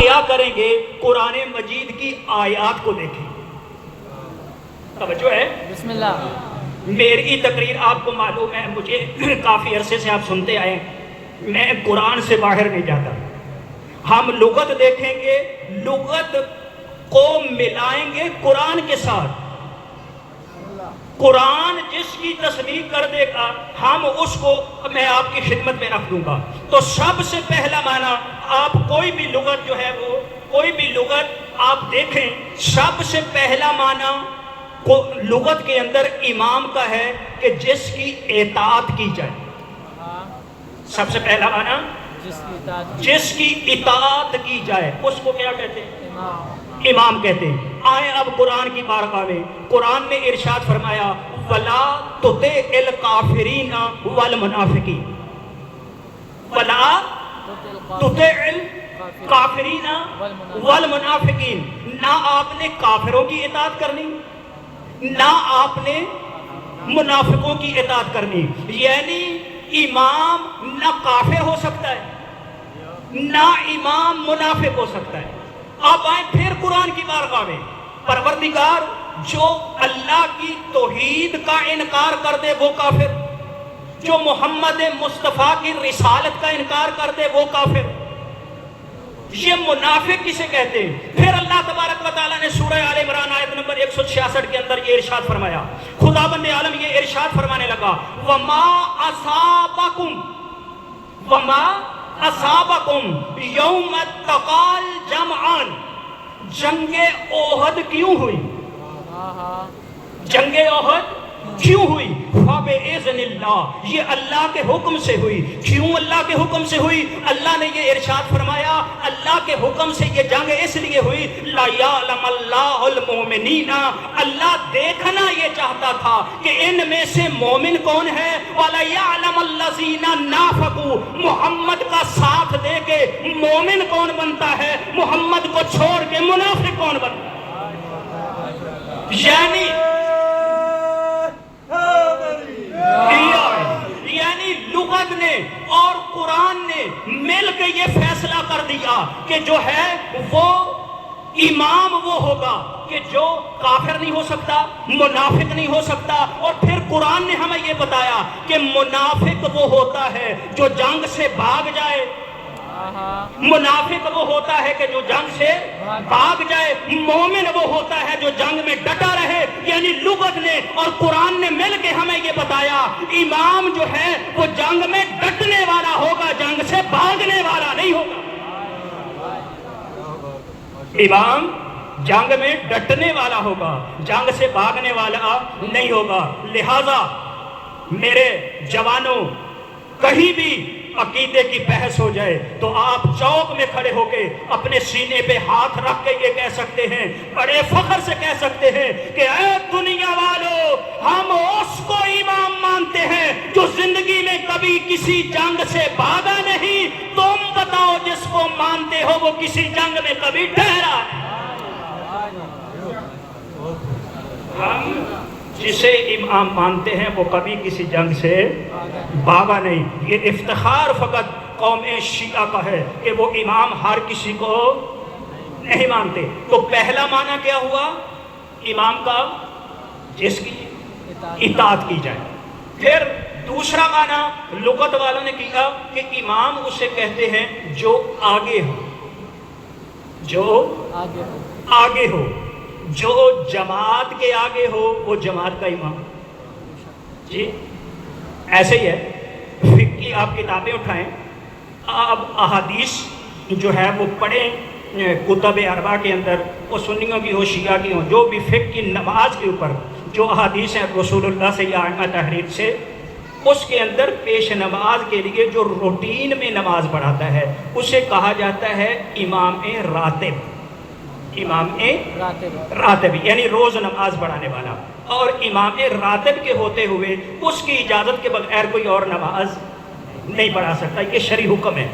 کیا کریں گے؟ قرآن مجید کی آیات کو دیکھیں. توجہ ہے؟ بسم اللہ. میری تقریر آپ کو معلوم ہے، مجھے کافی عرصے سے آپ سنتے آئے، میں قرآن سے باہر نہیں جاتا. ہم لغت دیکھیں گے، لغت کو ملائیں گے قرآن کے ساتھ. قرآن جس کی تصدیق کر دے گا ہم اس کو میں آپ کی خدمت میں رکھ دوں گا. تو سب سے پہلا معنی آپ کوئی بھی لغت جو ہے وہ کوئی بھی لغت آپ دیکھیں، سب سے پہلا معنی لغت کے اندر امام کا ہے کہ جس کی اطاعت کی جائے. سب سے پہلا معنی جس کی اطاعت کی جائے اس کو کیا کہتے ہیں؟ امام کہتے ہیں. آئیں اب قرآن کی بارگاہ میں. قرآن نے ارشاد فرمایا وَلَا تُطِعِ الْكَافِرِينَ وَالْمُنَافِقِينَ. وَلَا تُطِعِ الْكَافِرِينَ وَالْمُنَافِقِينَ. نہ آپ نے کافروں کی اطاعت کرنی، نہ آپ نے منافقوں کی اطاعت کرنی. یعنی امام نہ کافر ہو سکتا ہے، نہ امام منافق ہو سکتا ہے. اب آئیں پھر قرآن کی بارگاہ میں. پروردگار جو اللہ کی توحید کا انکار کر دے وہ کافر، جو محمد مصطفیٰ کی رسالت کا انکار کر دے وہ کافر. یہ منافق کسے کہتے ہیں؟ پھر اللہ تبارک و تعالیٰ نے سورہ آل عمران آیت نمبر 166 کے اندر یہ ارشاد فرمایا. خداوند عالم یہ ارشاد فرمانے لگا وَمَا أَصَابَكُمْ يَوْمَ التَّقَى الْجَمْعَانِ. جنگ احد کیوں ہوئی؟ جنگ احد کیوں ہوئی؟ فَبِإِذْنِ اللَّهِ. یہ اللہ کے حکم سے ہوئی. کیوں اللہ کے حکم سے ہوئی؟ اللہ نے یہ ارشاد فرمایا اللہ کے حکم سے یہ جنگ اس لیے ہوئی لَيَعْلَمَ اللَّهُ الْمُؤْمِنِينَ. اللہ دیکھنا یہ چاہتا تھا کہ ان میں سے مومن کون ہے. وَلَيَعْلَمَ الَّذِينَ نَافَقُوا. محمد کا ساتھ دے کے مومن کون بنتا ہے، محمد کو چھوڑ کے منافق کون بنتا ہے. یعنی لغت نے اور قرآن نے مل کے یہ فیصلہ کر دیا کہ جو ہے وہ امام وہ ہوگا کہ جو کافر نہیں ہو سکتا، منافق نہیں ہو سکتا. اور پھر قرآن نے ہمیں یہ بتایا کہ منافق وہ ہوتا ہے جو جنگ سے بھاگ جائے. منافق وہ ہوتا ہے کہ جو جنگ سے بھاگ جائے. مومن وہ ہوتا ہے جو جنگ میں ڈٹا رہے. یعنی لغت نے اور قرآن نے مل کے ہمیں یہ بتایا امام جو ہے وہ جنگ میں ڈٹنے والا ہوگا، جنگ سے بھاگنے والا نہیں ہوگا. امام جنگ میں ڈٹنے والا ہوگا، جنگ سے بھاگنے والا نہیں ہوگا. لہذا میرے جوانوں، کہیں بھی عقیدے کی بحث ہو جائے تو آپ چوک میں کھڑے ہو کے اپنے سینے پہ ہاتھ رکھ کے یہ کہہ سکتے ہیں، بڑے فخر سے کہہ سکتے ہیں کہ اے دنیا والو، ہم اس کو امام مانتے ہیں جو زندگی میں کبھی کسی جنگ سے بھاگا نہیں. تم بتاؤ جس کو مانتے ہو وہ کسی جنگ میں کبھی ٹھہرا ہے. ہم جسے امام مانتے ہیں وہ کبھی کسی جنگ سے بھاگا نہیں. یہ افتخار فقط قوم شیعہ کا ہے کہ وہ امام ہر کسی کو نہیں مانتے. تو پہلا معنی کیا ہوا امام کا؟ جس کی اطاعت کی جائے. پھر دوسرا معنی لغت والوں نے کیا کہ امام اسے کہتے ہیں جو آگے ہو، جو آگے ہو، جو جماعت کے آگے ہو وہ جماعت کا امام. جی ایسے ہی ہے. فقہ کی آپ کتابیں اٹھائیں، آپ احادیث جو ہے وہ پڑھیں کتب اربعہ کے اندر، وہ سنیوں کی ہو شیعہ کی ہو، جو بھی فقہ کی نماز کے اوپر جو احادیث ہیں رسول اللہ سے یا ائمہ تحریر سے، اس کے اندر پیش نماز کے لیے جو روٹین میں نماز پڑھاتا ہے اسے کہا جاتا ہے امام راتب. امام راتب یعنی روز نماز پڑھانے والا. اور امام راتب کے ہوتے ہوئے اس کی اجازت کے بغیر کوئی اور نماز نہیں پڑھا سکتا. یہ شرعی حکم ہے.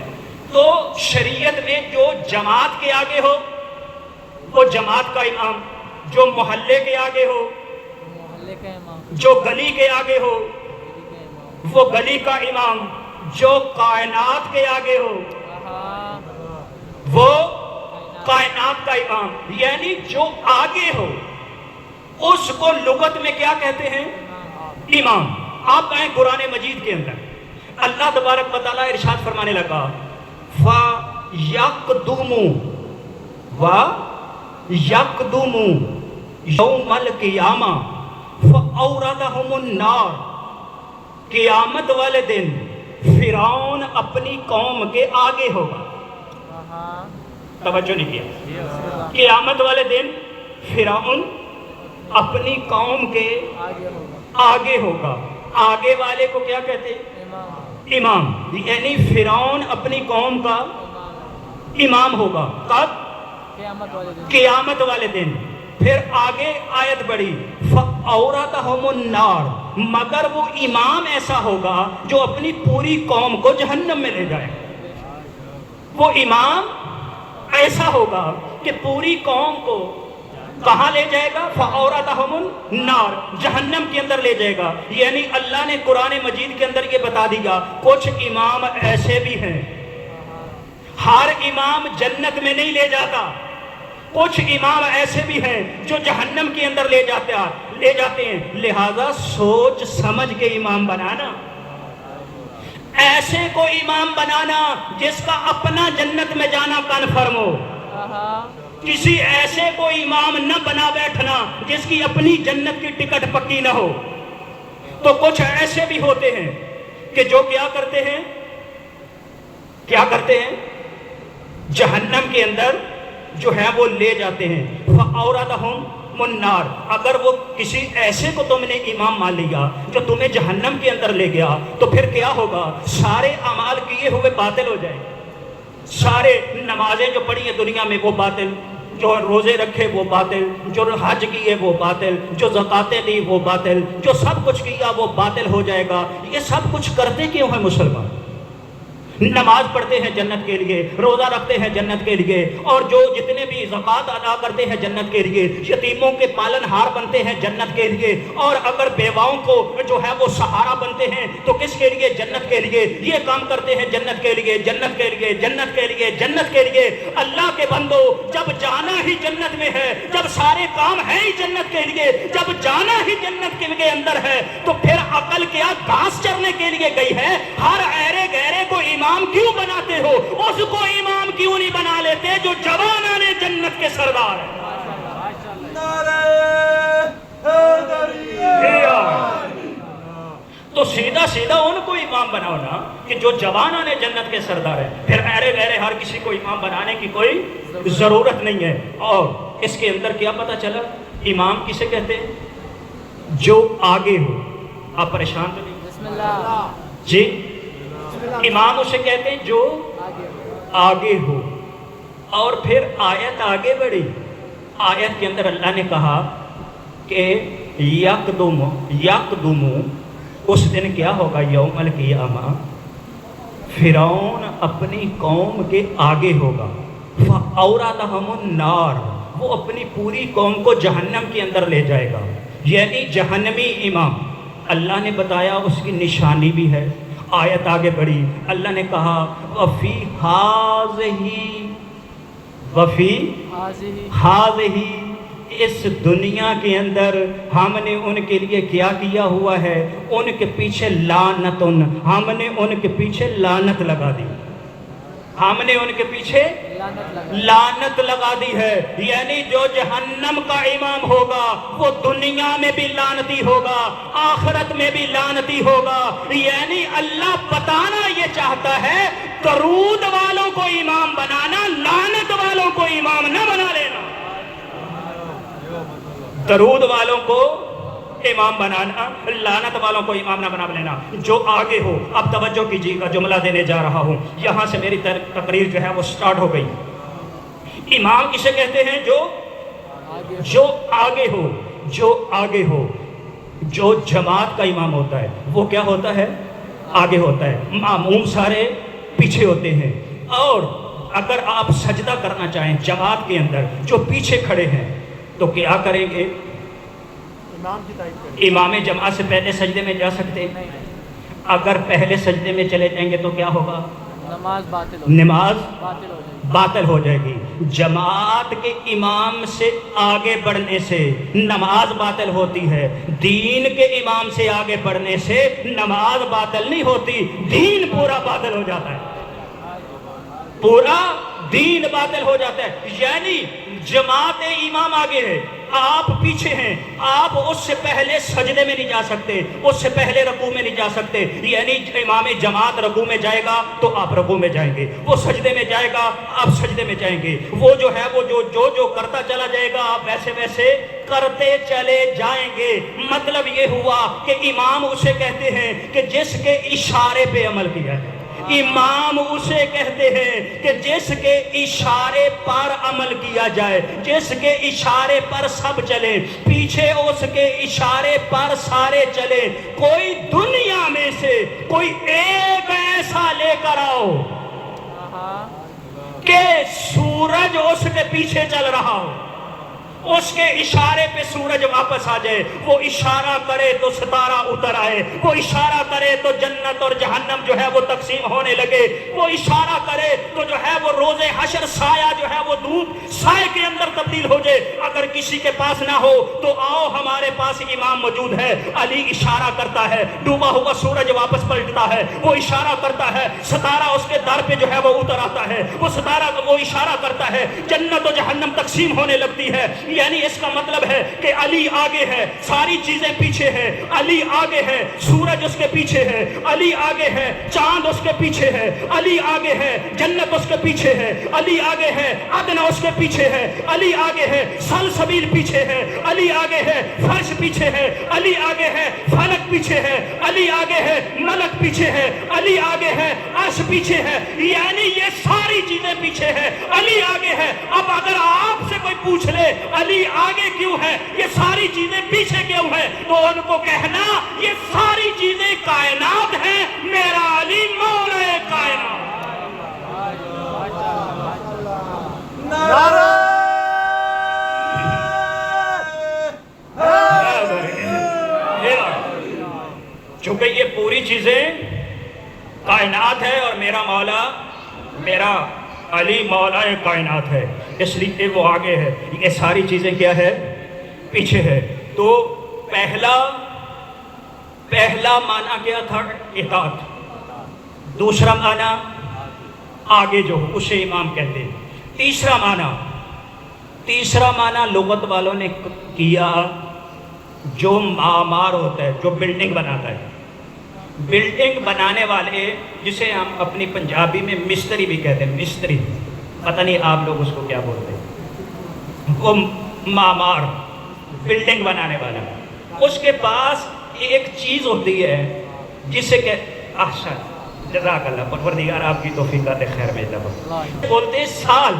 تو شریعت میں جو جماعت کے آگے ہو وہ جماعت کا امام، جو محلے کے آگے ہو، جو گلی کے آگے ہو وہ گلی کا امام، جو کائنات کے آگے ہو وہ کائنات کا امام، یعنی جو آگے ہو اس کو لغت میں کیا کہتے ہیں؟ امام۔ آپ کہیں قرآن مجید کے اندر اللہ تبارک و تعالیٰ ارشاد فرمانے لگا فَيَقْدُمُ وَيَقْدُمُ يَوْمَ الْقِيَامَةِ فَأَوْرَدَهُمُ النَّارِ، قیامت والے دن فرعون اپنی قوم کے آگے ہوگا۔ توجہ نہیں کیا؟ قیامت والے دن فرعون اپنی قوم کے آگے ہوگا۔ آگے والے کو کیا کہتے ہیں؟ امام۔ یعنی فرعون اپنی قوم کا امام ہوگا۔ کب؟ قیامت والے دن۔ پھر آگے آیت بڑھی فَأَوْرَدَهُمُ النَّارِ، مگر وہ امام ایسا ہوگا جو اپنی پوری قوم کو جہنم میں لے جائے۔ وہ امام ایسا ہوگا کہ پوری قوم کو کہاں لے جائے گا؟ فَأَوْرَدَهُمُ النَّارِ، جہنم کے اندر لے جائے گا۔ یعنی اللہ نے قرآن مجید کے اندر یہ بتا دیا کچھ امام ایسے بھی ہیں، ہر امام جنت میں نہیں لے جاتا، کچھ امام ایسے بھی ہیں جو جہنم کے اندر لے جاتے ہیں۔ لہذا سوچ سمجھ کے امام بنانا، ایسے کو امام بنانا جس کا اپنا جنت میں جانا کنفرم ہو، کسی ایسے کو امام نہ بنا بیٹھنا جس کی اپنی جنت کی ٹکٹ پکی نہ ہو۔ تو کچھ ایسے بھی ہوتے ہیں کہ جو کیا کرتے ہیں جہنم کے اندر جو ہے وہ لے جاتے ہیں۔ فَأَوْرَدَهُمُ النَّارِ، اگر وہ کسی ایسے کو تم نے امام مان لیا جو تمہیں جہنم کے اندر لے گیا تو پھر کیا ہوگا؟ سارے اعمال کیے ہوئے باطل ہو جائیں گے، سارے نمازیں جو پڑھی ہیں دنیا میں وہ باطل، جو روزے رکھے وہ باطل، جو حج کیے وہ باطل، جو زکاتیں دی وہ باطل، جو سب کچھ کیا وہ باطل ہو جائے گا۔ یہ سب کچھ کرتے کیوں ہیں مسلمان؟ نماز پڑھتے ہیں جنت کے لیے، روزہ رکھتے ہیں جنت کے لیے، اور جو جتنے بھی زکوٰۃ ادا کرتے ہیں جنت کے لیے، یتیموں کے پالن ہار بنتے ہیں جنت کے لیے، اور اگر بیواؤں کو جو ہے وہ سہارا بنتے ہیں تو کس کے لیے؟ جنت کے لیے۔ یہ کام کرتے ہیں جنت کے لیے، جنت کے لیے، جنت کے لیے، جنت کے لیے۔ اللہ کے بندو، جب جانا ہی جنت میں ہے، جب سارے کام ہیں ہی جنت کے لیے، جب جانا ہی جنت کے اندر ہے، تو پھر عقل کیا گھاس چرنے کے لیے گئی ہے؟ ہر ایرے گہرے کو امام کیوں بناتے ہو؟ اس کو امام کیوں نہیں بنا لیتے جو جوانان جنت کے سردار ہیں؟ تو سیدھا ان کو امام بناؤ نا کہ جو جوانان جنت کے سردار ہیں۔ پھر ایرے گہرے ہر کسی کو امام بنانے کی کوئی ضرورت نہیں ہے۔ اور اس کے اندر کیا پتا چلا؟ امام کسے کہتے ہیں؟ جو آگے ہو۔ آپ پریشان تو نہیں؟ بسم اللہ جی، امام اسے کہتے ہیں جو آگے ہو۔ اور پھر آیت آگے بڑھی، آیت کے اندر اللہ نے کہا کہ یقدم اس دن کیا ہوگا؟ یوم القیامہ فرعون اپنی قوم کے آگے ہوگا۔ فَأَوْرَدَهُمُ النَّارِ، وہ اپنی پوری قوم کو جہنم کے اندر لے جائے گا۔ یعنی جہنمی امام اللہ نے بتایا اس کی نشانی بھی ہے۔ آیت آگے بڑھی، اللہ نے کہا وَفِي هَٰذِهِ، اس دنیا کے اندر ہم نے ان کے لیے کیا کیا ہوا ہے؟ ان کے پیچھے لعنت، ہم نے ان کے پیچھے لعنت لگا دی، ہم نے ان کے پیچھے لعنت لگا دی ہے۔ یعنی جو جہنم کا امام ہوگا وہ دنیا میں بھی لعنتی ہوگا، آخرت میں بھی لعنتی ہوگا۔ یعنی اللہ بتانا یہ چاہتا ہے درود والوں کو امام بنانا، لعنت والوں کو امام نہ بنا لینا۔ درود والوں کو امام بنانا، لعنت والوں کو امام نہ بنا لینا۔ جو آگے ہو، اب توجہ کیجیے گا، جملہ دینے جا رہا ہوں، یہاں سے میری تقریر جو ہے وہ سٹارٹ ہو گئی۔ امام کسے کہتے ہیں؟ جو آگے ہو، جو آگے ہو۔ جو جماعت کا امام ہوتا ہے وہ کیا ہوتا ہے؟ آگے ہوتا ہے۔ ماموم سارے پیچھے ہوتے ہیں۔ اور اگر آپ سجدہ کرنا چاہیں جماعت کے اندر، جو پیچھے کھڑے ہیں تو کیا کریں گے؟ امام جماعت سے پہلے سجدے میں جا سکتے ہیں؟ اگر پہلے سجدے میں چلے جائیں گے تو کیا ہوگا؟ نماز باطل ہو جائے گی۔ جماعت کے امام سے آگے بڑھنے سے نماز باطل ہوتی ہے، دین کے امام سے آگے بڑھنے سے نماز باطل نہیں ہوتی، دین پورا باطل ہو جاتا ہے، پورا دین باطل ہو جاتا ہے۔ یعنی جماعت امام آگے ہے، آپ پیچھے ہیں، آپ اس سے پہلے سجدے میں نہیں جا سکتے، اس سے پہلے رکوع میں نہیں جا سکتے، یعنی امام جماعت رکوع میں جائے گا تو آپ رکوع میں جائیں گے، وہ سجدے میں جائے گا آپ سجدے میں جائیں گے، وہ جو ہے وہ جو کرتا چلا جائے گا آپ ویسے ویسے کرتے چلے جائیں گے۔ مطلب یہ ہوا کہ امام اسے کہتے ہیں کہ جس کے اشارے پہ عمل کیا جائے، امام اسے کہتے ہیں کہ جس کے اشارے پر عمل کیا جائے، جس کے اشارے پر سب چلے، پیچھے اس کے اشارے پر سارے چلے۔ کوئی دنیا میں سے کوئی ایک ایسا لے کر آؤ کہ سورج اس کے پیچھے چل رہا ہو، اس کے اشارے پہ سورج واپس آ جائے، وہ اشارہ کرے تو ستارہ اتر آئے، وہ اشارہ کرے تو جنت اور جہنم جو ہے وہ تقسیم ہونے لگے، وہ اشارہ کرے تو جو ہے وہ روز حشر سایہ جو ہے وہ دھوپ سائے کے اندر تبدیل ہو جائے۔ اگر کسی کے پاس نہ ہو تو آؤ ہمارے پاس امام موجود ہے، علی اشارہ کرتا ہے، ڈوبا ہوا سورج واپس پلٹتا ہے، وہ اشارہ کرتا ہے، ستارہ اس کے در پہ جو ہے وہ اتر آتا ہے، وہ ستارہ وہ اشارہ کرتا ہے، جنت و جہنم تقسیم ہونے لگتی ہے۔ یعنی اس کا مطلب ہے کہ علی آگے ہے، ساری چیزیں پیچھے ہے، علی آگے ہے، سورج اس کے پیچھے ہے، علی آگے ہے، چاند اس کے پیچھے ہے، علی آگے ہے، جنت اس کے پیچھے ہے، علی آگے ہے، عدن اس کے پیچھے ہے، علی آگے ہے، سلسبیل پیچھے ہے، علی آگے ہے، فرش پیچھے ہے، علی آگے ہے، فلک پیچھے ہے، علی آگے ہے، ملک پیچھے ہے، علی آگے ہے، عرش پیچھے ہے، یعنی یہ ساری چیزیں پیچھے ہے، علی آگے ہے۔ اب اگر آپ سے کوئی پوچھ لے علی آگے کیوں ہے، یہ ساری چیزیں پیچھے کیوں ہیں، تو ان کو کہنا یہ ساری چیزیں کائنات ہیں، میرا علی مولا کائنات۔ چونکہ یہ پوری چیزیں کائنات ہے اور میرا مولا میرا علی مولا کائنات ہے، اس لیے وہ آگے ہے، یہ ساری چیزیں کیا ہے، پیچھے ہے۔ تو پہلا معنی کیا تھا، اطاعت، دوسرا معنی آگے جو ہو اسے امام کہتے ہیں، تیسرا معنی لغت والوں نے کیا جو معمار ہوتا ہے، جو بلڈنگ بناتا ہے، بلڈنگ بنانے والے جسے ہم اپنی پنجابی میں مستری بھی کہتے ہیں، مستری، پتہ نہیں آپ لوگ اس کو کیا بولتے ہیں، وہ معمار، بلڈنگ بنانے والا، اس کے پاس ایک چیز ہوتی ہے جسے کہ احسن جزاک اللہ، پروردگار آپ کی توفیقات خیر میں لگو، بولتے ہیں سال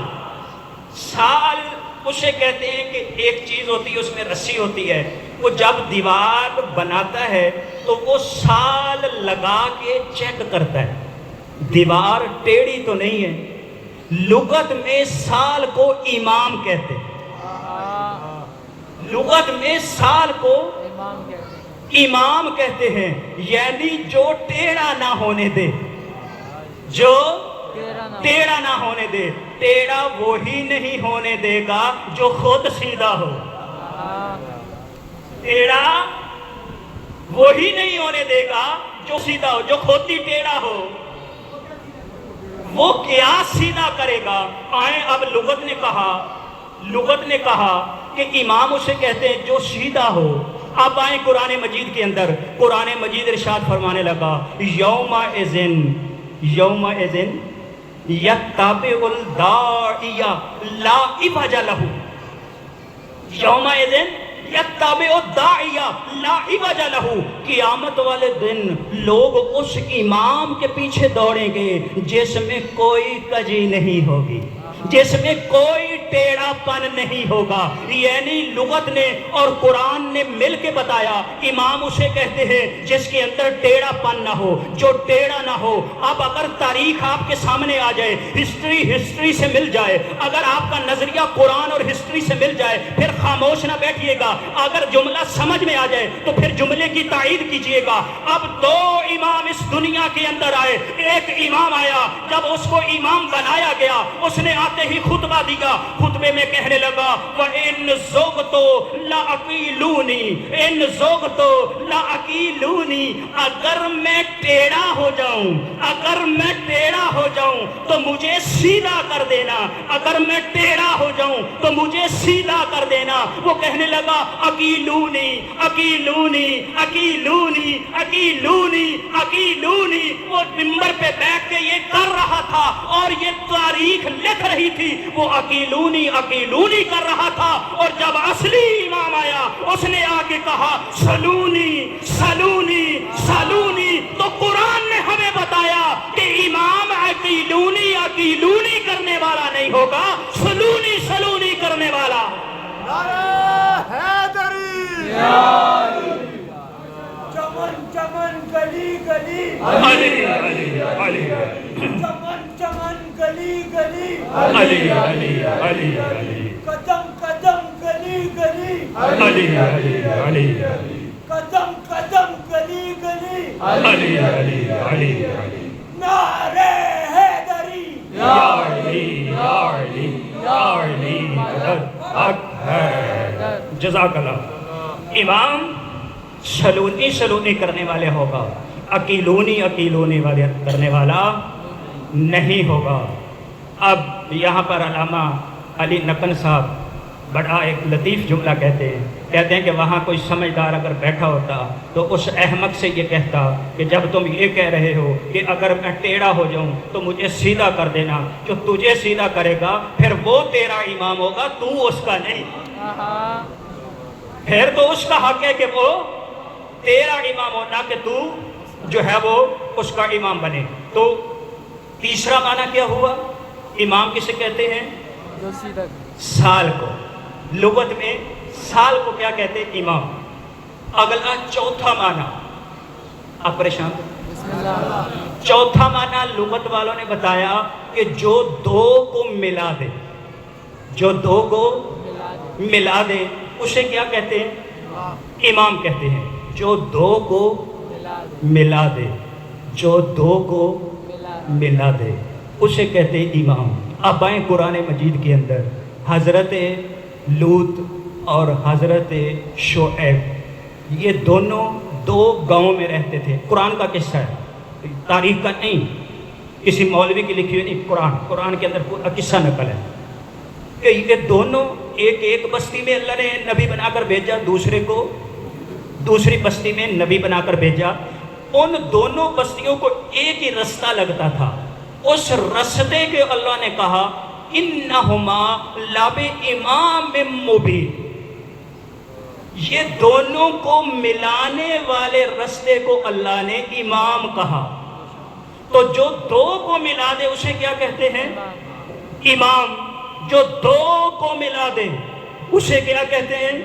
اسے کہتے ہیں کہ ایک چیز ہوتی ہے، اس میں رسی ہوتی ہے، وہ جب دیوار بناتا ہے تو وہ سال لگا کے چیک کرتا ہے دیوار ٹیڑھی تو نہیں ہے۔ لغت میں سال کو امام کہتے ہیں، لغت میں سال کو امام کہتے ہیں، یعنی جو ٹیڑھا نہ ہونے دے، جو ٹیڑھا نہ ہونے دے، ٹیڑھا وہی نہیں ہونے دے گا جو خود سیدھا ہو، ٹیڑھا وہی نہیں ہونے دے گا جو سیدھا ہو، جو خود ہی ٹیڑھا ہو وہ کیا سیدھا کرے گا۔ آئیں اب لغت نے کہا کہ امام اسے کہتے ہیں جو سیدھا ہو۔ اب آئیں قرآن مجید کے اندر، قرآن مجید ارشاد فرمانے لگا یومئذ یتبع الداعی لا عوج لہ، یومئذ یتبع الداعی لا عوج لہ، قیامت والے دن لوگ اس امام کے پیچھے دوڑیں گے جس میں کوئی کجی نہیں ہوگی، جس میں کوئی ٹیڑھا پن نہیں ہوگا. یعنی لغت نے اور قرآن نے مل کے بتایا امام اسے کہتے ہیں جس کے اندر ٹیڑھا پن نہ ہو, جو ٹیڑھا نہ ہو. اب اگر تاریخ آپ کے سامنے آ جائے, ہسٹری سے مل جائے, اگر آپ کا نظریہ قرآن اور ہسٹری سے مل جائے, پھر خاموش نہ بیٹھیے گا. اگر جملہ سمجھ میں آ جائے تو پھر جملے کی تائید کیجئے گا. اب دو امام اس دنیا کے اندر آئے. ایک امام آیا, جب اس کو امام بنایا گیا اس نے آتے ہی خطبہ دیا. خطبے میں کہنے لگا وَإِن زُغْتُ لَأَقِيلُونِي, اِن زُغْتُ لَأَقِيلُونِي, اگر میں ٹیڑھا ہو جاؤں, اگر میں ٹیڑھا ہو جاؤں تو مجھے سیدھا کر دینا, اگر میں ٹیڑھا ہو جاؤں تو مجھے سیدھا کر دینا. وہ کہنے لگا اقیلونی اقیلونی اقیلونی اقیلونی اقیلونی. وہ منبر پہ بیٹھ کے یہ کر رہا تھا اور یہ تاریخ لکھ رہی تھی. وہ اقیلونی اقیلونی کر رہا تھا, اور جب اصلی امام آیا اس نے آ کے کہا سلونی سلونی سلونی. تو قرآن نے ہمیں بتایا کہ امام اقیلونی اقیلونی کرنے والا نہیں ہوگا, سلونی سلونی کرنے والا. نعرہ حیدری, چمن چمن گلی گلی, علی علی علی, چمن چمن گلی گلی, علی علی علی علی, قدم قدم گلی گلی, علی علی علی, قدم قدم گلی گلی, علی علی علی علی. نعرہ حیدری, یا علی یا علی یا علی حق ہے. جزاک اللہ. امام سلونی سلونی کرنے والے ہوگا, اقیلونی اقیلونی والے کرنے والا نہیں ہوگا. اب یہاں پر علامہ علی نقن صاحب بڑا ایک لطیف جملہ کہتے ہیں کہ وہاں کوئی سمجھدار اگر بیٹھا ہوتا تو اس احمق سے یہ کہتا کہ جب تم یہ کہہ رہے ہو کہ اگر میں ٹیڑھا ہو جاؤں تو مجھے سیدھا کر دینا, جو تجھے سیدھا کرے گا پھر وہ تیرا امام ہوگا, تو اس کا نہیں. پھر تو اس کا حق ہے کہ وہ تیرا امام ہونا, کہ تو جو ہے وہ اس کا امام بنے. تو تیسرا معنی کیا ہوا؟ امام کسے کہتے ہیں؟ سال کو. لغت میں سال کو کیا کہتے ہیں؟ امام. اگلا چوتھا معنی, آپ پریشان. چوتھا معنی لغت والوں نے بتایا کہ جو دو کو ملا دے, جو دو کو ملا دے اسے کیا کہتے ہیں؟ امام کہتے ہیں. جو دو کو ملا دے, جو دو کو ملا دے اسے کہتے ہیں امام. اب آئیں قرآن مجید کے اندر, حضرت لوط اور حضرت شعیب, یہ دونوں دو گاؤں میں رہتے تھے. قرآن کا قصہ ہے, تاریخ کا نہیں, کسی مولوی کی لکھی ہوئی نہیں, قرآن کے اندر پورا قصہ نقل ہے کہ یہ دونوں ایک بستی میں اللہ نے نبی بنا کر بھیجا, دوسرے کو دوسری بستی میں نبی بنا کر بھیجا. ان دونوں بستیوں کو ایک ہی رستہ لگتا تھا. اس رستے کے اللہ نے کہا انہما لبامام مبین, یہ دونوں کو ملانے والے رستے کو اللہ نے امام کہا. تو جو دو کو ملا دے اسے کیا کہتے ہیں؟ امام. جو دو کو ملا دے اسے کیا کہتے ہیں؟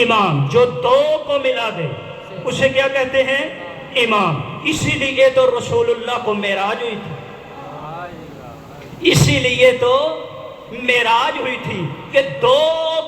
امام. جو دو کو ملا دے اسے کیا کہتے ہیں؟ امام. اسی لیے تو رسول اللہ کو معراج ہوئی تھی, اسی لیے تو معراج ہوئی تھی کہ دو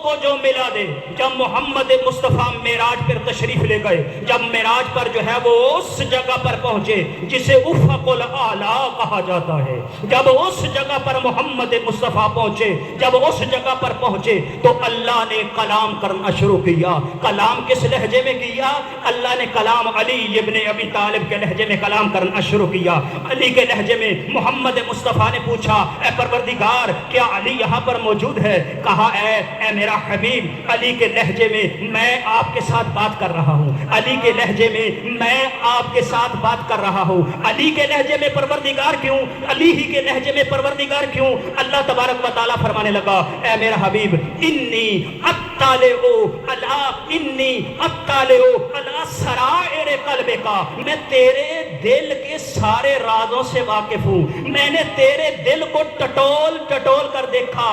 کو جو ملا دے. جب محمد مصطفیٰ معراج پر تشریف لے گئے, جب معراج پر جو ہے وہ اس جگہ پر پہنچے جسے افق الاعلیٰ کہا جاتا ہے, جب اس جگہ پر محمد مصطفیٰ پہنچے, جب اس جگہ پر پہنچے تو اللہ نے کلام کرنا شروع کیا. کلام کس لہجے میں کیا؟ اللہ نے کلام علی ابن ابی طالب کے لہجے میں کلام کرنا شروع کیا. علی کے لہجے میں محمد مصطفیٰ نے پوچھا اے پروردگار کیا علی یہاں پر موجود ہے؟ کہا اے میرا حبیب, علی کے لہجے میں آپ کے ساتھ بات کر رہا ہوں, علی کے لہجے میں آپ کے ساتھ بات کر رہا ہوں. علی کے لہجے میں پروردگار کیوں؟ علی ہی کے لہجے میں پروردگار کیوں؟ اللہ تبارک و تعالیٰ فرمانے لگا اے میرا حبیب انی اطالعو الا انی اطالعو الا سرائر قلبک، میں تیرے دل کے سارے رازوں سے واقف ہوں، میں نے تیرے دل کو ٹٹول ٹٹول کر دیکھا،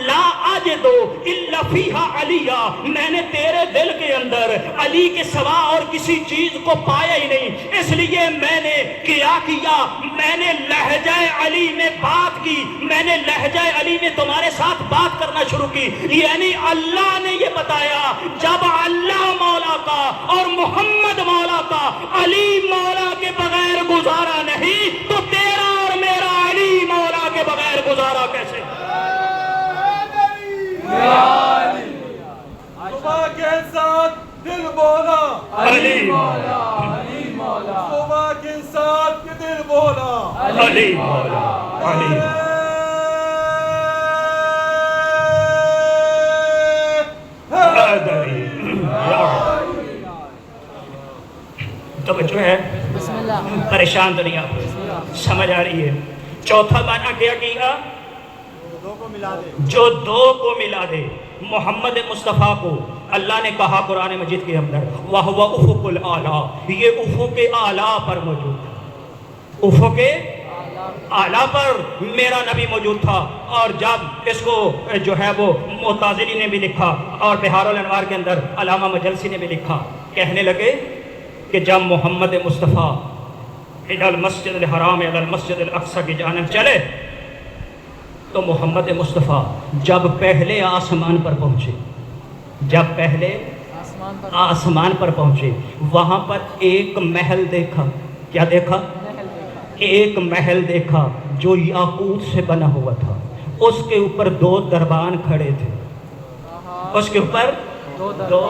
لا اجدو الا فیہا علیہ، میں نے تیرے دل کے اندر علی کے سوا اور کسی چیز کو پایا ہی نہیں، اس لیے میں نے کیا میں نے لہجہ علی میں بات کی، میں نے لہجہ علی میں تمہارے ساتھ بات کرنا شروع کی۔ یعنی اللہ نے یہ بتایا جب اللہ مولا کا اور محمد مولا کا علی مولا کے بغیر گزارا نہیں تو تیرا اور میرا علی مولا کے بغیر گزارا کیسے؟ صبح کے ساتھ دل بولا علی علی مولا، صبح کے ساتھ دل بولا علی مولا علی توجہ ہے، پریشان تو نہیں آپ، سمجھ آ رہی ہے؟ چوتھا معنی کیا کیا؟ جو دو کو ملا دے۔ محمد مصطفیٰ کو اللہ نے کہا قرآن مجید کے اندر وَهُوَ أُفُقُ الْأَعْلَىٰ، یہ افق اعلیٰ پر موجود تھا، افق اعلیٰ پر میرا نبی موجود تھا۔ اور جب اس کو جو ہے وہ معتزلی نے بھی لکھا اور بحار الانوار کے اندر علامہ مجلسی نے بھی لکھا، کہنے لگے کہ جب محمد مصطفیٰ الی المسجد الحرام الی المسجد الاقصی کی جانب چلے تو محمد مصطفیٰ جب پہلے آسمان پر پہنچے، جب پہلے آسمان پر پہنچے وہاں پر ایک محل دیکھا۔ کیا دیکھا؟ ایک محل دیکھا جو یاقوت سے بنا ہوا تھا، اس کے اوپر دو دربان کھڑے تھے، اس کے اوپر دو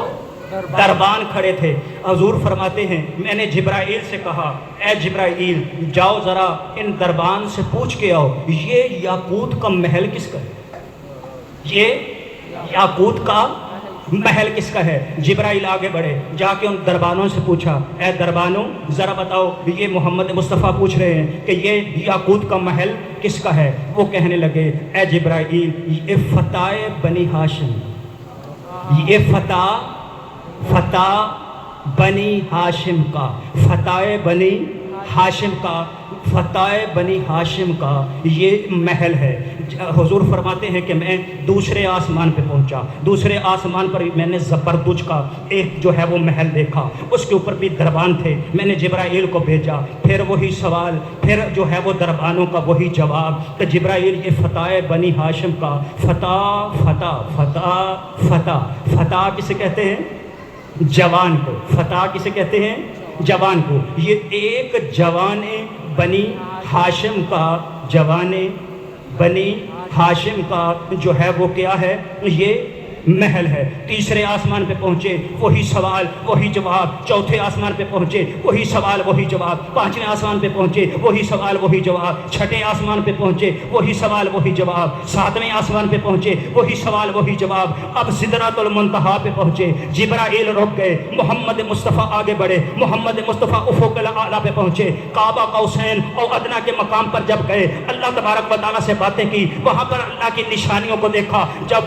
دربان کھڑے تھے۔ حضور فرماتے ہیں میں نے جبرائیل سے کہا اے جبرائیل جاؤ ذرا ان دربان سے پوچھ کے آؤ یہ یاقوت کا محل کس کا ہے، یہ یاقوت کا محل کس کا ہے؟ جبرائیل آگے بڑھے، جا کے ان دربانوں سے پوچھا اے دربانوں ذرا بتاؤ یہ محمد مصطفیٰ پوچھ رہے ہیں کہ یہ یاقوت کا محل کس کا ہے؟ وہ کہنے لگے اے جبرائیل یہ فتح بنی ہاشم، یہ فتح بنی ہاشم کا، فتح بنی ہاشم کا، فتح بنی ہاشم کا یہ محل ہے۔ حضور فرماتے ہیں کہ میں دوسرے آسمان پہ پہنچا، دوسرے آسمان پر میں نے زبردج کا ایک جو ہے وہ محل دیکھا، اس کے اوپر بھی دربان تھے، میں نے جبرائیل کو بھیجا، پھر وہی سوال، پھر جو ہے وہ دربانوں کا وہی جواب کہ جبرائیل یہ فتح بنی ہاشم کا فتح فتح فتح فتح فتح کسے کہتے ہیں؟ جوان کو۔ فتح کسے کہتے ہیں؟ جوان کو۔ یہ ایک جوان بنی ہاشم کا، جوان بنی ہاشم کا جو ہے وہ کیا ہے؟ یہ محل ہے۔ تیسرے آسمان پہ پہنچے وہی سوال وہی جواب، چوتھے آسمان پہ پہنچے وہی سوال وہی جواب، پانچویں آسمان پہ پہنچے وہی سوال وہی جواب، چھٹے آسمان پہ پہنچے وہی سوال وہی جواب، ساتویں آسمان پہ پہنچے وہی سوال وہی جواب۔ اب سدرۃ المنتہا پہ پہنچے، جبرائیل رک گئے، محمد مصطفیٰ آگے بڑھے، محمد مصطفیٰ افق الاعلیٰ پہ پہنچے، کعبہ قوسین اور ادنیٰ کے مقام پر جب گئے اللہ تبارک و تعالیٰ سے باتیں کی، وہاں پر اللہ کی نشانیوں کو دیکھا، جب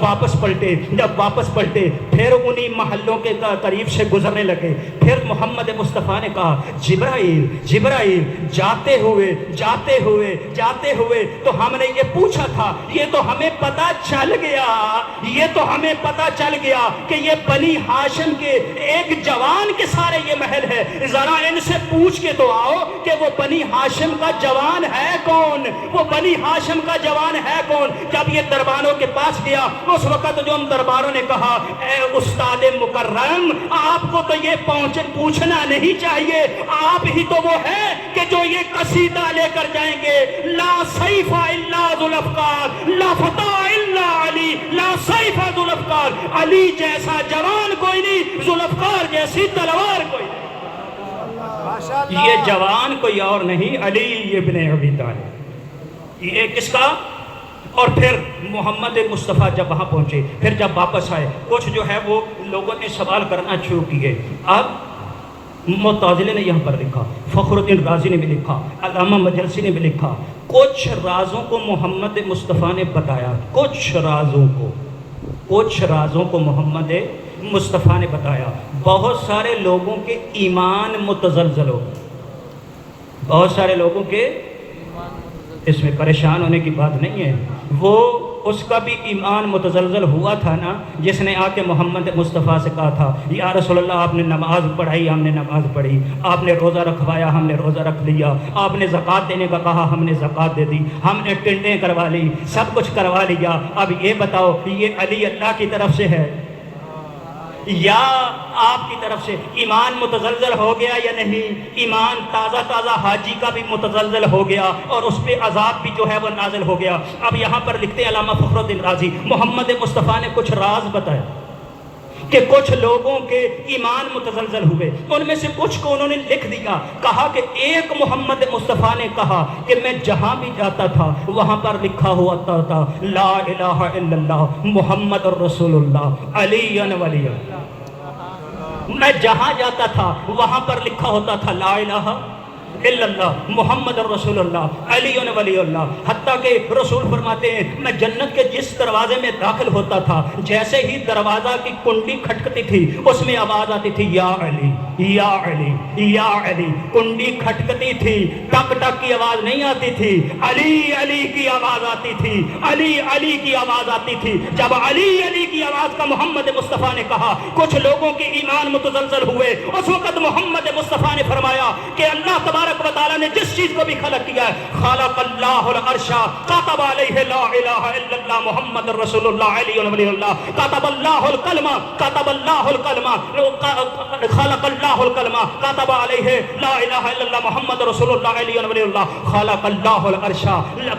واپس پلٹے پھر انہی محلوں کے قریب سے گزرنے لگے، پھر محمد مصطفیٰ نے کہا جبرائیل جبرائیل جاتے ہوئے تو ہم نے یہ پوچھا تھا، یہ تو ہمیں پتہ چل گیا کہ یہ بنی ہاشم کے ایک جوان کے سارے یہ محل ہے، ذرا ان سے پوچھ کے تو آؤ کہ وہ بنی ہاشم کا جوان ہے کون، وہ بنی ہاشم کا جوان ہے کون۔ جب یہ دربانوں کے پاس گیا اس وقت جو ان درباروں نے کہا اے استاد مکرم آپ کو تو یہ پوچھنا نہیں چاہیے، آپ ہی تو وہ ہے کہ جو یہ قصیدہ لے کر جائیں گے لا سیف الا ذوالفقار، لا فتح الا علی، لا سیف ذوالفقار، علی جیسا جوان کوئی نہیں، ذوالفقار جیسی تلوار کوئی نہیں۔ یہ جوان کوئی اور نہیں، علی ابن ابی طالب۔ یہ کس کا؟ اور پھر محمد مصطفیٰ جب وہاں پہنچے، پھر جب واپس آئے کچھ جو ہے وہ لوگوں نے سوال کرنا شروع کیے۔ اب معتزلے نے یہاں پر لکھا، فخر الدین رازی نے بھی لکھا، علامہ مجلسی نے بھی لکھا، کچھ رازوں کو محمد مصطفیٰ نے بتایا، کچھ رازوں کو کچھ رازوں کو محمد مصطفیٰ نے بتایا. بہت سارے لوگوں کے ایمان متزلزل ہو گئے, بہت سارے لوگوں کے, اس میں پریشان ہونے کی بات نہیں ہے, وہ اس کا بھی ایمان متزلزل ہوا تھا نا, جس نے آ کے محمد مصطفیٰ سے کہا تھا یا رسول اللہ آپ نے نماز پڑھائی, ہم نے نماز پڑھی, آپ نے روزہ رکھوایا, ہم نے روزہ رکھ لیا, آپ نے زکوٰۃ دینے کا کہا, ہم نے زکوٰۃ دے دی, ہم نے ٹنڈیں کروا لی, سب کچھ کروا لیا, اب یہ بتاؤ یہ علی اللہ کی طرف سے ہے یا آپ کی طرف سے؟ ایمان متزلزل ہو گیا یا نہیں؟ ایمان تازہ تازہ حاجی کا بھی متزلزل ہو گیا اور اس پہ عذاب بھی جو ہے وہ نازل ہو گیا. اب یہاں پر لکھتے علامہ فخر الدین رازی, محمد مصطفیٰ نے کچھ راز بتائے کہ کچھ لوگوں کے ایمان متزلزل ہوئے. ان میں سے کچھ کو انہوں نے لکھ دیا, کہا کہ ایک محمد مصطفیٰ نے کہا کہ میں جہاں بھی جاتا تھا وہاں پر لکھا ہوا تھا لا الہ الا اللہ محمد الرسول اللہ علی ولی اللہ. میں جہاں جاتا تھا وہاں پر لکھا ہوتا تھا لا الہ الا اللہ محمد الرسول اللہ علی ولی اللہ. حتیٰ کہ رسول فرماتے ہیں میں جنت کے جس دروازے میں داخل ہوتا تھا, جیسے ہی دروازہ کی کنڈی کھٹکتی تھی اس میں آواز آتی تھی یا علی یا علی یا علی. کنڈی کھٹکتی تھی, ٹک ٹک کی آواز نہیں آتی تھی, علی علی کی آواز آتی تھی, علی علی کی آواز آتی تھی. جب علی علی کی آواز کا محمد مصطفیٰ نے کہا, کچھ لوگوں کے ایمان متزلزل ہوئے. اس وقت محمد مصطفیٰ نے فرمایا کہ اللہ تبارک و تعالیٰ نے جس چیز کو بھی خلق کیا ہے, خلق اللہ العرش کتب علیہ لا الہ الا اللہ محمد الرسول اللہ علی ولی اللہ, کتب اللہ الکلمہ کتب اللہ الکلمہ خلق اللہ الکلمہ کتب علیہ لا الہ الا اللہ محمد رسول اللہ علی ولی اللہ, خلق اللہ العرش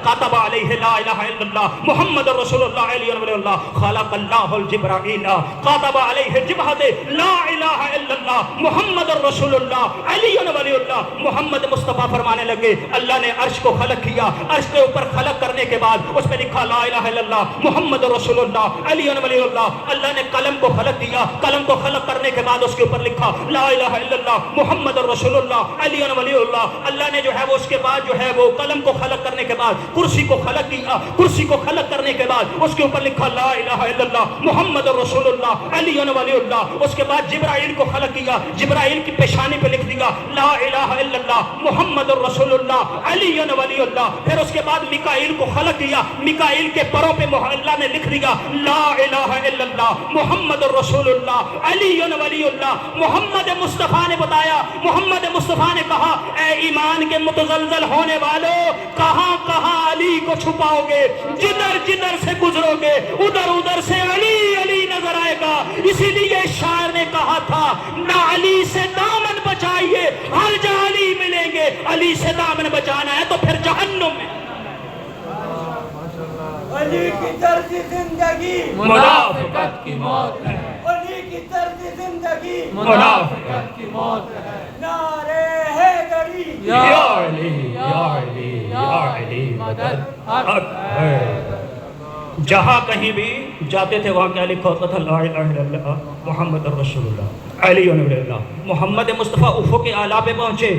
کتب علیہ لا الہ الا اللہ محمد رسول اللہ علی ولی اللہ, خلق اللہ الجبرائیل کتب علیہ جبہۃ لا الہ الا اللہ محمد رسول اللہ علی ولی اللہ. محمد مصطفیٰ فرمانے لگے اللہ نے عرش کو خلق کیا, عرش کے اوپر خلق کرنے کے بعد اس پہ لکھا لا الہ الا اللہ محمد رسول اللہ علی ولی اللہ. اللہ نے قلم کو خلق کیا, قلم کو خلق کرنے کے بعد اس کے اوپر لکھا لا الہ الا اللہ محمد رسول اللہ علی ولی اللہ. اللہ نے جو ہے وہ اس کے بعد جو ہے وہ قلم کو خلق کرنے کے بعد کرسی کو خلق کیا, کرسی کو خلق کرنے کے بعد اس کے اوپر لکھا لا الہ الا اللہ محمد رسول اللہ علی ولی اللہ. اس کے بعد جبرائیل کو خلق کیا, جبرائیل کی پیشانی پہ لکھ دیا لا الہ الا اللہ محمد الرسول اللہ علی ولی اللہ. پھر اس کے بعد میکائیل کو خلق کیا, میکائیل کے پروں پہ اللہ نے لکھ دیا لا الہ الا اللہ محمد الرسول اللہ علی ولی اللہ. محمد مصطفیٰ نے بتایا, محمد مصطفیٰ نے کہا اے ایمان کے متزلزل ہونے والوں, کہاں کہاں علی کو چھپاؤ گے, جدھر جدھر سے گزرو گے ادھر ادھر سے علی علی نظر آئے گا. اسی لیے شاعر نے کہا تھا نہ علی سے دامن بچائیے ہر جہاں علی ملیں گے, علی سے دامن بچانا ہے تو پھر جہنم میں. علی کی طرز زندگی منافقت کی موت ہے, علی کی طرز زندگی منافقت کی موت ہے. نعرے حیدری یا علی یا علی یا علی مدد حق ہے. جہاں کہیں بھی جاتے تھے وہاں کیا لکھا ہوتا تھا لا الہ الا اللہ محمد الرسول اللہ علی ولی اللہ. محمد مصطفیٰ افق اعلیٰ پہ پہنچے.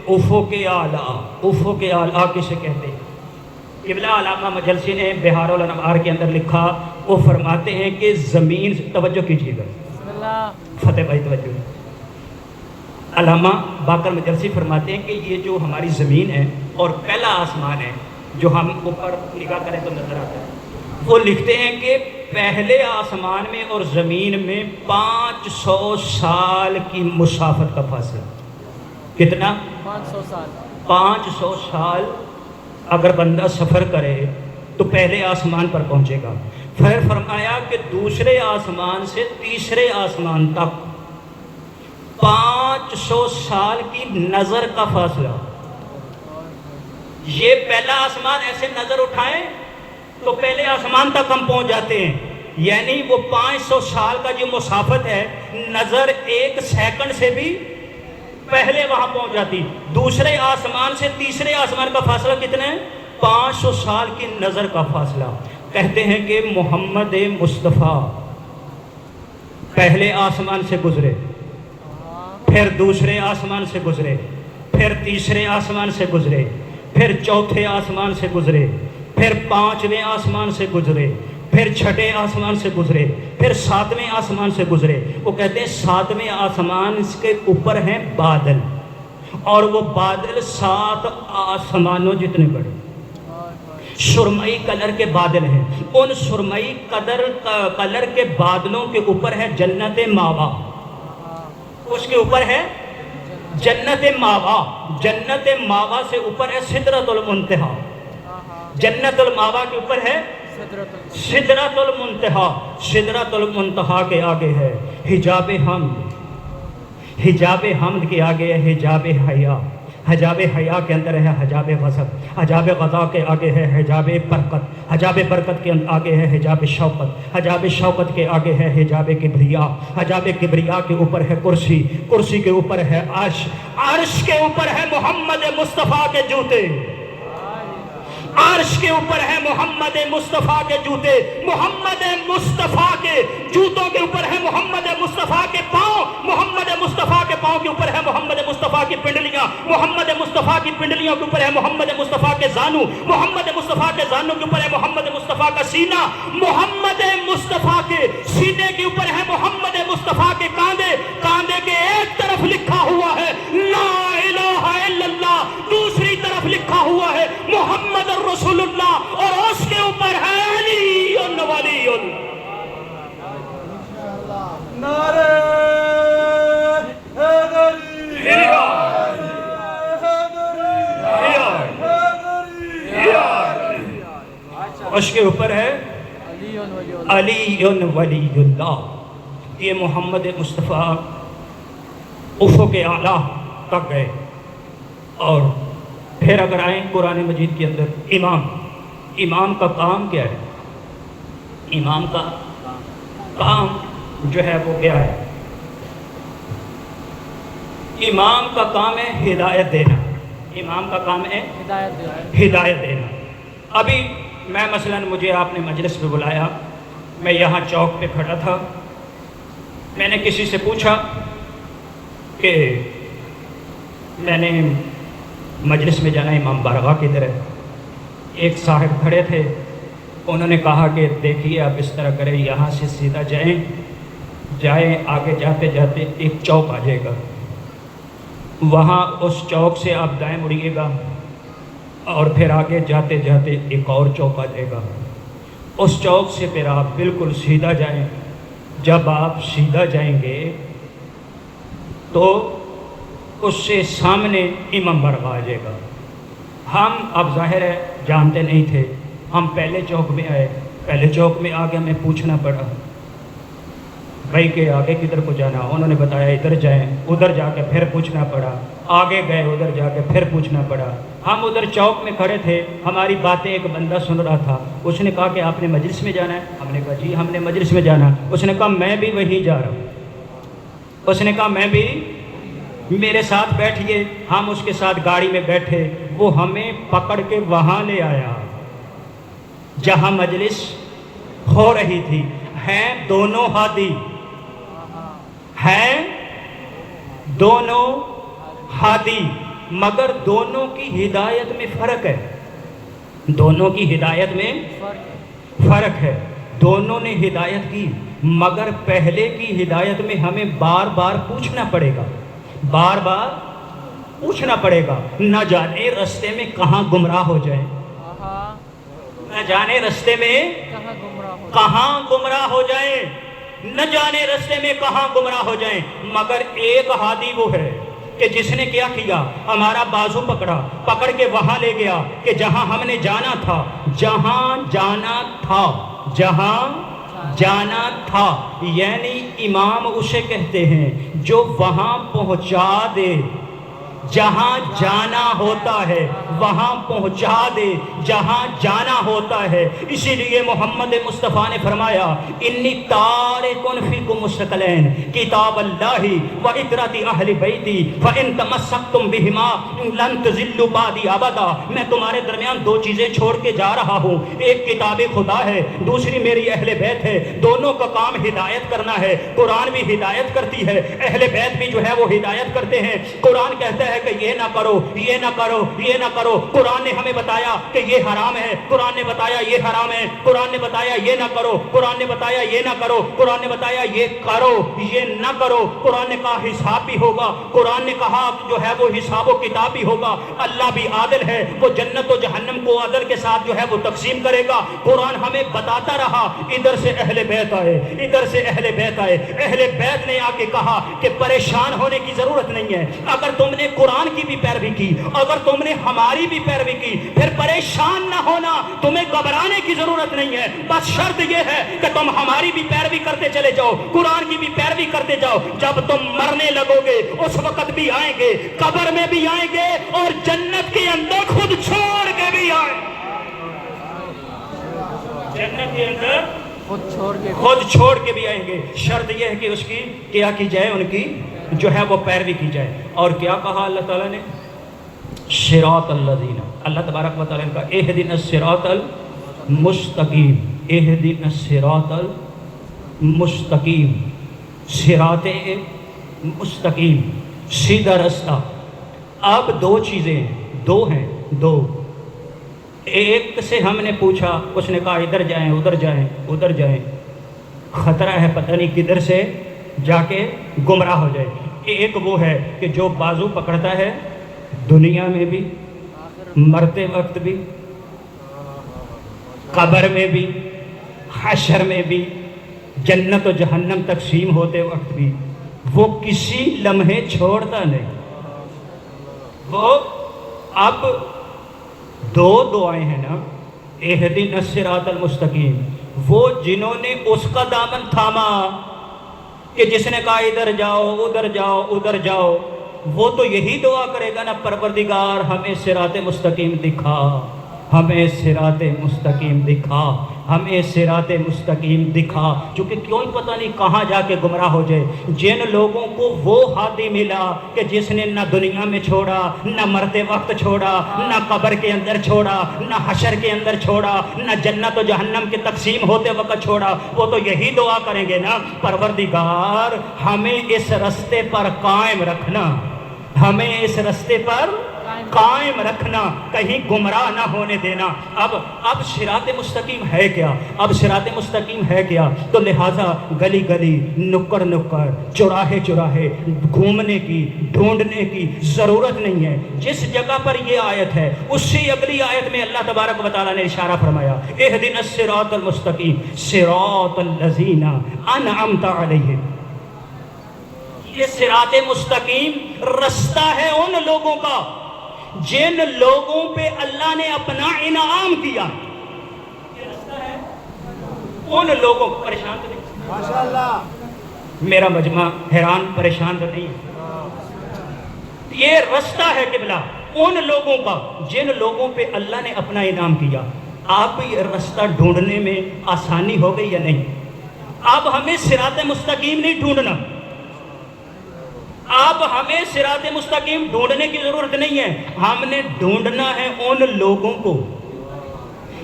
افق اعلیٰ, افق اعلیٰ کسے کہتے ہیں؟ قبلہ علامہ مجلسی نے بہار الانوار کے اندر لکھا, وہ فرماتے ہیں کہ زمین, توجہ کیجیے گا فتح بھائی توجہ, علامہ باقر مجلسی فرماتے ہیں کہ یہ جو ہماری زمین ہے اور پہلا آسمان ہے جو ہم اوپر نگاہ کریں تو نظر آتا ہے, وہ لکھتے ہیں کہ پہلے آسمان میں اور زمین میں 500 سال کی مسافت کا فاصلہ. کتنا؟ 500 سال. 500 سال اگر بندہ سفر کرے تو پہلے آسمان پر پہنچے گا. پھر فرمایا کہ دوسرے آسمان سے تیسرے آسمان تک 500 سال کی نظر کا فاصلہ. یہ پہلا آسمان ایسے نظر اٹھائیں تو پہلے آسمان تک ہم پہنچ جاتے ہیں, یعنی وہ 500 سال کا جو مسافت ہے, نظر 1 سیکنڈ سے بھی پہلے وہاں پہنچ جاتی. دوسرے آسمان سے تیسرے آسمان کا فاصلہ کتنا ہے؟ 500 سال کی نظر کا فاصلہ. کہتے ہیں کہ محمد مصطفیٰ پہلے آسمان سے گزرے, پھر دوسرے آسمان سے گزرے, پھر تیسرے آسمان سے گزرے, پھر چوتھے آسمان سے گزرے, پھر 5ویں آسمان سے گزرے, پھر چھٹے آسمان سے گزرے، پھر ساتویں آسمان سے گزرے. وہ کہتے ہیں ساتویں آسمان کے اوپر ہیں بادل، اور وہ بادل 7 آسمانوں جتنے بڑے، سرمئی کلر کے بادل ہیں. ان سرمئی کلر کے بادلوں کے اوپر ہے جنت ماوا. اس کے اوپر ہے جنت ماوا. جنت ماوا سے اوپر ہے سدرۃ المنتہا. جنت الماوا کے اوپر ہے سدرۃ المنتہا. سدرۃ المنتہا کے آگے ہے حجاب حمد. حجاب حمد کے آگے ہے حجاب حیا. حجاب حیا کے اندر ہے حجاب غضب. حجاب غضب کے آگے ہے حجاب برکت. حجاب برکت کے آگے ہے حجاب شوقت. حجاب شوقت کے آگے ہے حجاب کبریا. حجاب کبریا کے اوپر ہے کرسی. کرسی کے اوپر ہے عرش. عرش کے اوپر ہے محمد مصطفیٰ کے جوتے. عرش کے اوپر ہے محمد مصطفیٰ کے جوتے. محمد مصطفیٰ کے جوتوں کے اوپر ہے محمد مصطفیٰ کے پاؤں. محمد مصطفیٰ کے پاؤں کے اوپر ہے محمد مصطفیٰ کی پنڈلیاں. محمد مصطفیٰ کی پنڈلیوں کے اوپر ہے محمد مصطفیٰ کے زانو. محمد مصطفیٰ کے زانوں کے اوپر ہے محمد مصطفیٰ کا سینہ. محمد مصطفیٰ کے سینے کے اوپر ہے محمد مصطفیٰ کے کاندھے. کاندھے کے ایک طرف لکھا ہوا ہے لا الہ الا اللہ، دوسری طرف لکھا ہوا ہے محمد رسول اللہ، اور اس کے اوپر ہے علی ولی. نعرہ حیدری، اس کے اوپر ہے علی ولی اللہ. یہ محمد مصطفیٰ افق اعلیٰ تک گئے. اور پھر اگر آئیں قرآن مجید کے اندر امام کا کام کیا ہے؟ امام کا کام جو ہے وہ کیا ہے؟ امام کا کام ہے ہدایت دینا. امام کا کام ہے ہدایت دینا. ابھی میں مثلاً مجھے آپ نے مجلس پہ بلایا، میں یہاں چوک پہ کھڑا تھا. میں نے کسی سے پوچھا کہ میں نے مجلس میں جانا، امام بارگاہ کدھر ہے؟ ایک صاحب کھڑے تھے، انہوں نے کہا کہ دیکھیے آپ اس طرح کریں، یہاں سے سیدھا جائیں آگے جاتے جاتے ایک چوک آ جائے گا، وہاں اس چوک سے آپ دائیں مڑیے گا، اور پھر آگے جاتے جاتے ایک اور چوک آ جائے گا. اس چوک سے پھر آپ بالکل سیدھا جائیں. جب آپ سیدھا جائیں گے تو اس سے سامنے امام بارگاہ آ جائے گا. ہم اب ظاہر ہے جانتے نہیں تھے، ہم پہلے چوک میں آئے. پہلے چوک میں آگے ہمیں پوچھنا پڑا بھائی کہ آگے کدھر کو جانا. انہوں نے بتایا ادھر جائیں. ادھر جا کے پھر پوچھنا پڑا. آگے گئے، ادھر جا کے پھر پوچھنا پڑا. ہم ادھر چوک میں کھڑے تھے، ہماری باتیں ایک بندہ سن رہا تھا. اس نے کہا کہ آپ نے مجلس میں جانا ہے؟ ہم نے کہا جی ہم نے مجلس میں جانا. اس نے کہا میں بھی وہیں جا رہا ہوں. اس نے کہا میں بھی، میرے ساتھ بیٹھیے. ہم اس کے ساتھ گاڑی میں بیٹھے. وہ ہمیں پکڑ کے وہاں لے آیا جہاں مجلس ہو رہی تھی. ہیں دونوں ہادی، ہیں دونوں ہادی، مگر دونوں کی ہدایت میں فرق ہے. دونوں کی ہدایت میں فرق ہے. دونوں نے ہدایت کی، مگر پہلے کی ہدایت میں ہمیں بار بار پوچھنا پڑے گا. بار بار پوچھنا پڑے گا. نہ جانے رستے میں کہاں گمراہ ہو جائیں. نہ جانے رستے میں کہاں گمراہ ہو جائیں. نہ جانے رستے میں کہاں گمراہ ہو جائیں. مگر ایک ہادی وہ ہے کہ جس نے کیا کیا، ہمارا بازو پکڑا، پکڑ کے وہاں لے گیا کہ جہاں ہم نے جانا تھا. جہاں جانا تھا، جہاں جانا تھا، یعنی امام اسے کہتے ہیں جو وہاں پہنچا دے. جہاں جانا ہوتا ہے وہاں پہنچا دے، جہاں جانا ہوتا ہے. اسی لیے محمد مصطفیٰ نے فرمایا انی تارک فیکم الثقلین کتاب اللہ و عترۃ اہل بیتی فان تمسکتم بہما لن تضلوا بعدی ابدا. میں تمہارے درمیان دو چیزیں چھوڑ کے جا رہا ہوں. ایک کتاب خدا ہے، دوسری میری اہل بیت ہے. دونوں کا کام ہدایت کرنا ہے. قرآن بھی ہدایت کرتی ہے، اہل بیت بھی جو ہے وہ ہدایت کرتے ہیں. قرآن کہتا ہے کہ یہ نہ کرو، یہ نہ کرو، یہ نہ کرو۔ قرآن نے ہمیں بتایا کہ یہ حرام ہے، قرآن نے بتایا یہ حرام ہے، قرآن نے بتایا یہ نہ کرو، قرآن نے بتایا یہ نہ کرو، قرآن نے بتایا یہ کرو، یہ نہ کرو۔ قرآن نے کہا حساب بھی ہوگا، قرآن نے کہا جو ہے وہ حساب و کتاب بھی ہوگا، اللہ بھی عادل ہے، وہ جنت و جہنم کو عدل کے ساتھ جو ہے وہ تقسیم کرے گا۔ قرآن ہمیں بتاتا رہا، ادھر سے اہل بیت آئے، ادھر سے اہل بیت آئے، اہل بیت نے آ کے کہا کہ پریشان ہونے کی ضرورت نہیں ہے، اگر تم نے قرآن کی بھی پیروی کی، اگر تم نے ہماری بھی پیروی کی، پھر پریشان نہ ہونا، تمہیں گھبرانے کی ضرورت نہیں ہے، بس شرط یہ ہے کہ تم ہماری بھی پیروی کرتے چلے جاؤ، قرآن کی بھی پیروی کرتے جاؤ۔ جب تم مرنے لگو گے اس وقت بھی آئیں گے، قبر میں بھی آئیں گے، اور جنت کے اندر خود چھوڑ کے بھی آئیں گے، جنت کے اندر خود چھوڑ کے بھی آئیں گے۔ شرط یہ ہے کہ اس کی کیا کی جائے، ان کی جو ہے وہ پیروی کی جائے۔ اور کیا کہا اللہ تعالیٰ نے؟ صراط الذین، اللہ تبارک و تعالیٰ نے کہا اہدنا الصراط المستقیم، اہدنا الصراط المستقیم، صراط مستقیم، سیدھا رستہ۔ اب دو چیزیں ہیں، دو۔ ایک سے ہم نے پوچھا، اس نے کہا ادھر جائیں، ادھر جائیں، ادھر جائیں، خطرہ ہے پتہ نہیں کدھر سے جا کے گمراہ ہو جائے۔ ایک وہ ہے کہ جو بازو پکڑتا ہے دنیا میں بھی، مرتے وقت بھی، قبر میں بھی، حشر میں بھی، جنت و جہنم تقسیم ہوتے وقت بھی، وہ کسی لمحے چھوڑتا نہیں۔ وہ اب دو دعائیں ہیں نا، اہدنا الصراط المستقیم، وہ جنہوں نے اس کا دامن تھاما کہ جس نے کہا ادھر جاؤ، ادھر جاؤ، ادھر جاؤ، وہ تو یہی دعا کرے گا نا، پروردگار ہمیں صراط مستقیم دکھا، ہمیں صراط مستقیم دکھا، ہمیں صراط مستقیم دکھا۔ چونکہ کوئی پتہ نہیں کہاں جا کے گمراہ ہو جائے۔ جن لوگوں کو وہ ہادی ملا کہ جس نے نہ دنیا میں چھوڑا، نہ مرتے وقت چھوڑا، نہ قبر کے اندر چھوڑا، نہ حشر کے اندر چھوڑا، نہ جنت و جہنم کے تقسیم ہوتے وقت چھوڑا، وہ تو یہی دعا کریں گے نا، پروردگار ہمیں اس رستے پر قائم رکھنا، ہمیں اس رستے پر قائم رکھنا، کہیں گمراہ نہ ہونے دینا۔ اب صراط مستقیم ہے کیا؟ اب صراط مستقیم ہے کیا؟ تو لہٰذا گلی گلی، نکڑ نکڑ، چوراہے چوراہے گھومنے کی، ڈھونڈنے کی ضرورت نہیں ہے۔ جس جگہ پر یہ آیت ہے اس سے اگلی آیت میں اللہ تبارک و تعالیٰ نے اشارہ فرمایا، اہدنا الصراط المستقیم صراط الذین انعمت علیہم۔ یہ صراط مستقیم رستہ ہے ان لوگوں کا جن لوگوں پہ اللہ نے اپنا انعام کیا۔ یہ رستہ ہے ان لوگوں کو، پریشان تو نہیں ماشاءاللہ میرا مجمع، حیران پریشان تو نہیں، یہ رستہ ہے قبلہ ان لوگوں کا جن لوگوں پہ اللہ نے اپنا انعام کیا۔ آپ یہ رستہ ڈھونڈنے میں آسانی ہو گئی یا نہیں؟ اب ہمیں صراط مستقیم نہیں ڈھونڈنا، اب ہمیں صراط مستقیم ڈھونڈنے کی ضرورت نہیں ہے، ہم نے ڈھونڈنا ہے ان لوگوں کو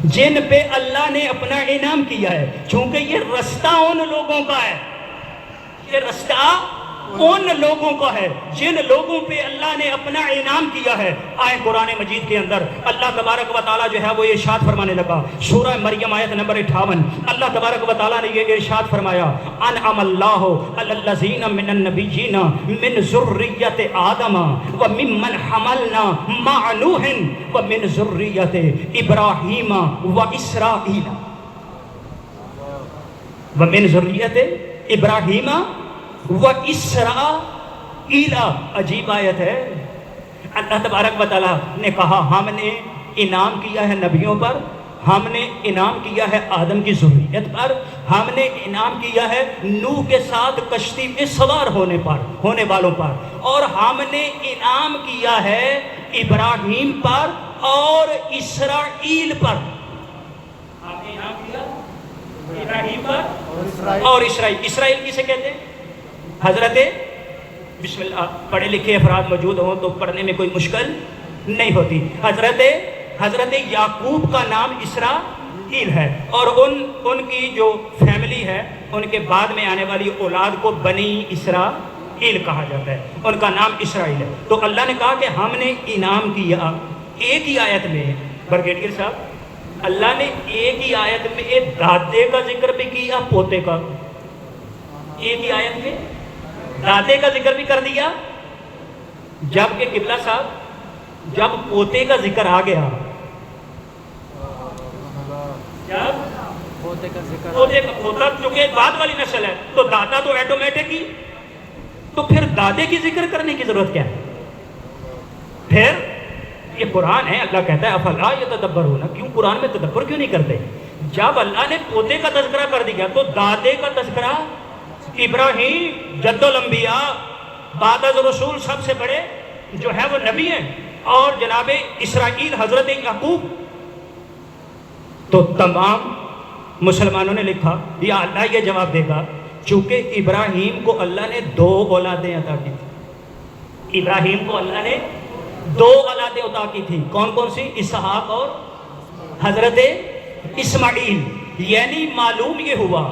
جن پہ اللہ نے اپنا انعام کیا ہے۔ چونکہ یہ رستہ ان لوگوں کا ہے، یہ رستہ ان لوگوں کا ہے جن لوگوں پہ اللہ نے اپنا انعام کیا ہے۔ آئے قرآن مجید کے اندر اللہ تبارک و تعالیٰ جو ہے وہ ارشاد فرمانے لگا، سورہ مریم آیت نمبر 58، اللہ تبارک و تعالیٰ نے یہ ارشاد فرمایا، انعم اللہ علی الذین من النبیین من ذریۃ آدم وممن حملنا مع نوح ومن ذریۃ ابراہیم واسرائیل، ومن ذریۃ ابراہیم واسرائیل۔ عجیب آیت ہے۔ اللہ تبارک و تعالیٰ نے کہا ہم نے انعام کیا ہے نبیوں پر، ہم نے انعام کیا ہے آدم کی ذریت پر، ہم نے انعام کیا ہے نوح کے ساتھ کشتی میں سوار ہونے والوں پر، اور ہم نے انعام کیا ہے ابراہیم پر اور اسرائیل پر۔ ہم نے انعام کیا ابراہیم پر اور اسرائیل۔ اسرائیل کسے کہتے ہیں؟ حضرت، بسم اللہ، پڑھے لکھے افراد موجود ہوں تو پڑھنے میں کوئی مشکل نہیں ہوتی۔ حضرت یعقوب کا نام اسرائیل ہے، اور ان کی جو فیملی ہے ان کے بعد میں آنے والی اولاد کو بنی اسماعیل کہا جاتا ہے، ان کا نام اسرائیل ہے۔ تو اللہ نے کہا کہ ہم نے انعام کیا، ایک ہی آیت میں بریگیڈیئر صاحب اللہ نے ایک ہی آیت میں دادے کا ذکر بھی کیا، پوتے کا، ایک ہی آیت میں دادے کا ذکر بھی کر دیا، جبکہ قبلہ صاحب جب پوتے کا ذکر آ گیا، جب پوتے کا پوتا چونکہ بعد والی نسل ہے تو دادا تو ایٹومیٹک ہی، تو پھر دادے کی ذکر کرنے کی ضرورت کیا ہے؟ پھر یہ قرآن ہے، اللہ کہتا ہے افلا یتدبرون، کیوں قرآن میں تدبر کیوں نہیں کرتے؟ جب اللہ نے پوتے کا تذکرہ کر دیا تو دادے کا تذکرہ، ابراہیم جد الانبیاء بعد از رسول سب سے بڑے جو ہے وہ نبی ہیں، اور جناب اسرائیل حضرت یعقوب، تو تمام مسلمانوں نے لکھا یا اللہ یہ جواب دے گا چونکہ ابراہیم کو اللہ نے 2 اولادیں عطا کی تھی، ابراہیم کو اللہ نے 2 اولادیں عطا کی تھی، کون کون سی؟ اسحاق اور حضرت اسماعیل، یعنی معلوم یہ ہوا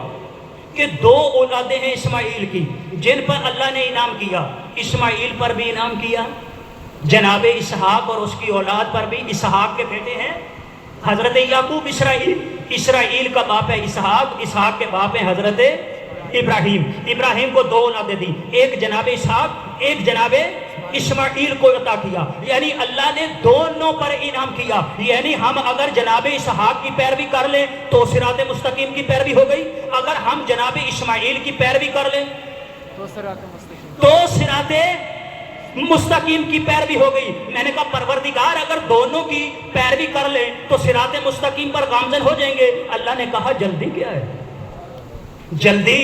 کہ 2 اولادیں ہیں اسماعیل کی جن پر اللہ نے انعام کیا، اسماعیل پر بھی انعام کیا، جناب اسحاق اور اس کی اولاد پر بھی، اسحاق کے بیٹے ہیں حضرت یعقوب اسرائیل، اسرائیل کا باپ ہے اسحاق، اسحاق کے باپ ہیں حضرت ابراہیم، ابراہیم کو 2 اولادیں دی، ایک جناب اسحاق ایک جناب اسماعیل کو عطا کیا، یعنی اللہ نے دونوں پر انعام کیا، یعنی ہم اگر جناب اسحاق کی پیروی کر لیں تو صراط مستقیم کی پیروی ہو گئی، اگر ہم جناب اسماعیل کی پیروی کر لیں تو صراط مستقیم کی پیروی ہو گئی۔ میں نے کہا پروردگار اگر دونوں کی پیروی کر لیں تو صراط مستقیم پر گامزن ہو جائیں گے۔ اللہ نے کہا جلدی کیا ہے، جلدی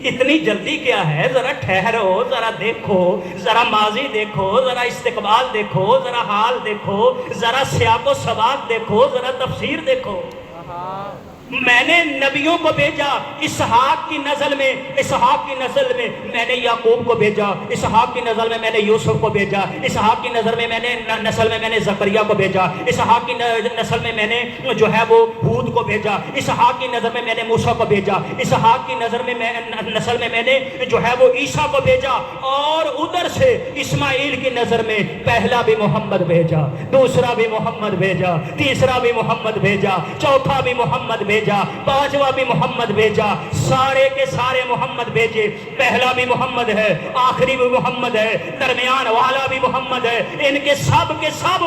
اتنی جلدی کیا ہے، ذرا ٹھہرو، ذرا دیکھو، ذرا ماضی دیکھو، ذرا استقبال دیکھو، ذرا حال دیکھو، ذرا سیاق و سباق دیکھو، ذرا تفسیر دیکھو۔ میں نے نبیوں کو بھیجا اسحاق کی نسل میں، اسحاق کی نسل میں میں نے یعقوب کو بھیجا، اسحاق کی نسل میں میں نے یوسف کو بھیجا، اسحاق کی نسل میں میں نے زکریا کو بھیجا، اسحاق کی نسل میں میں نے جو ہے وہ ہود کو بھیجا، اسحاق کی نسل میں میں نے موسیٰ کو بھیجا، اسحاق کی نسل میں میں نے جو ہے وہ عیسیٰ کو بھیجا، اور ادھر سے اسماعیل کی نظر میں پہلا بھی محمد بھیجا، دوسرا بھی محمد بھیجا، تیسرا بھی محمد بھیجا، چوتھا بھی محمد بھیجا، پانچواں بھی محمد بھیجا، سارے کے سارے محمد بھیجے، پہلا بھی محمد ہے، آخری بھی محمد ہے، درمیان والا بھی محمد ہے، ان کے سب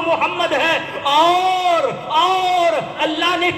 محمد ہے۔ اور اللہ نے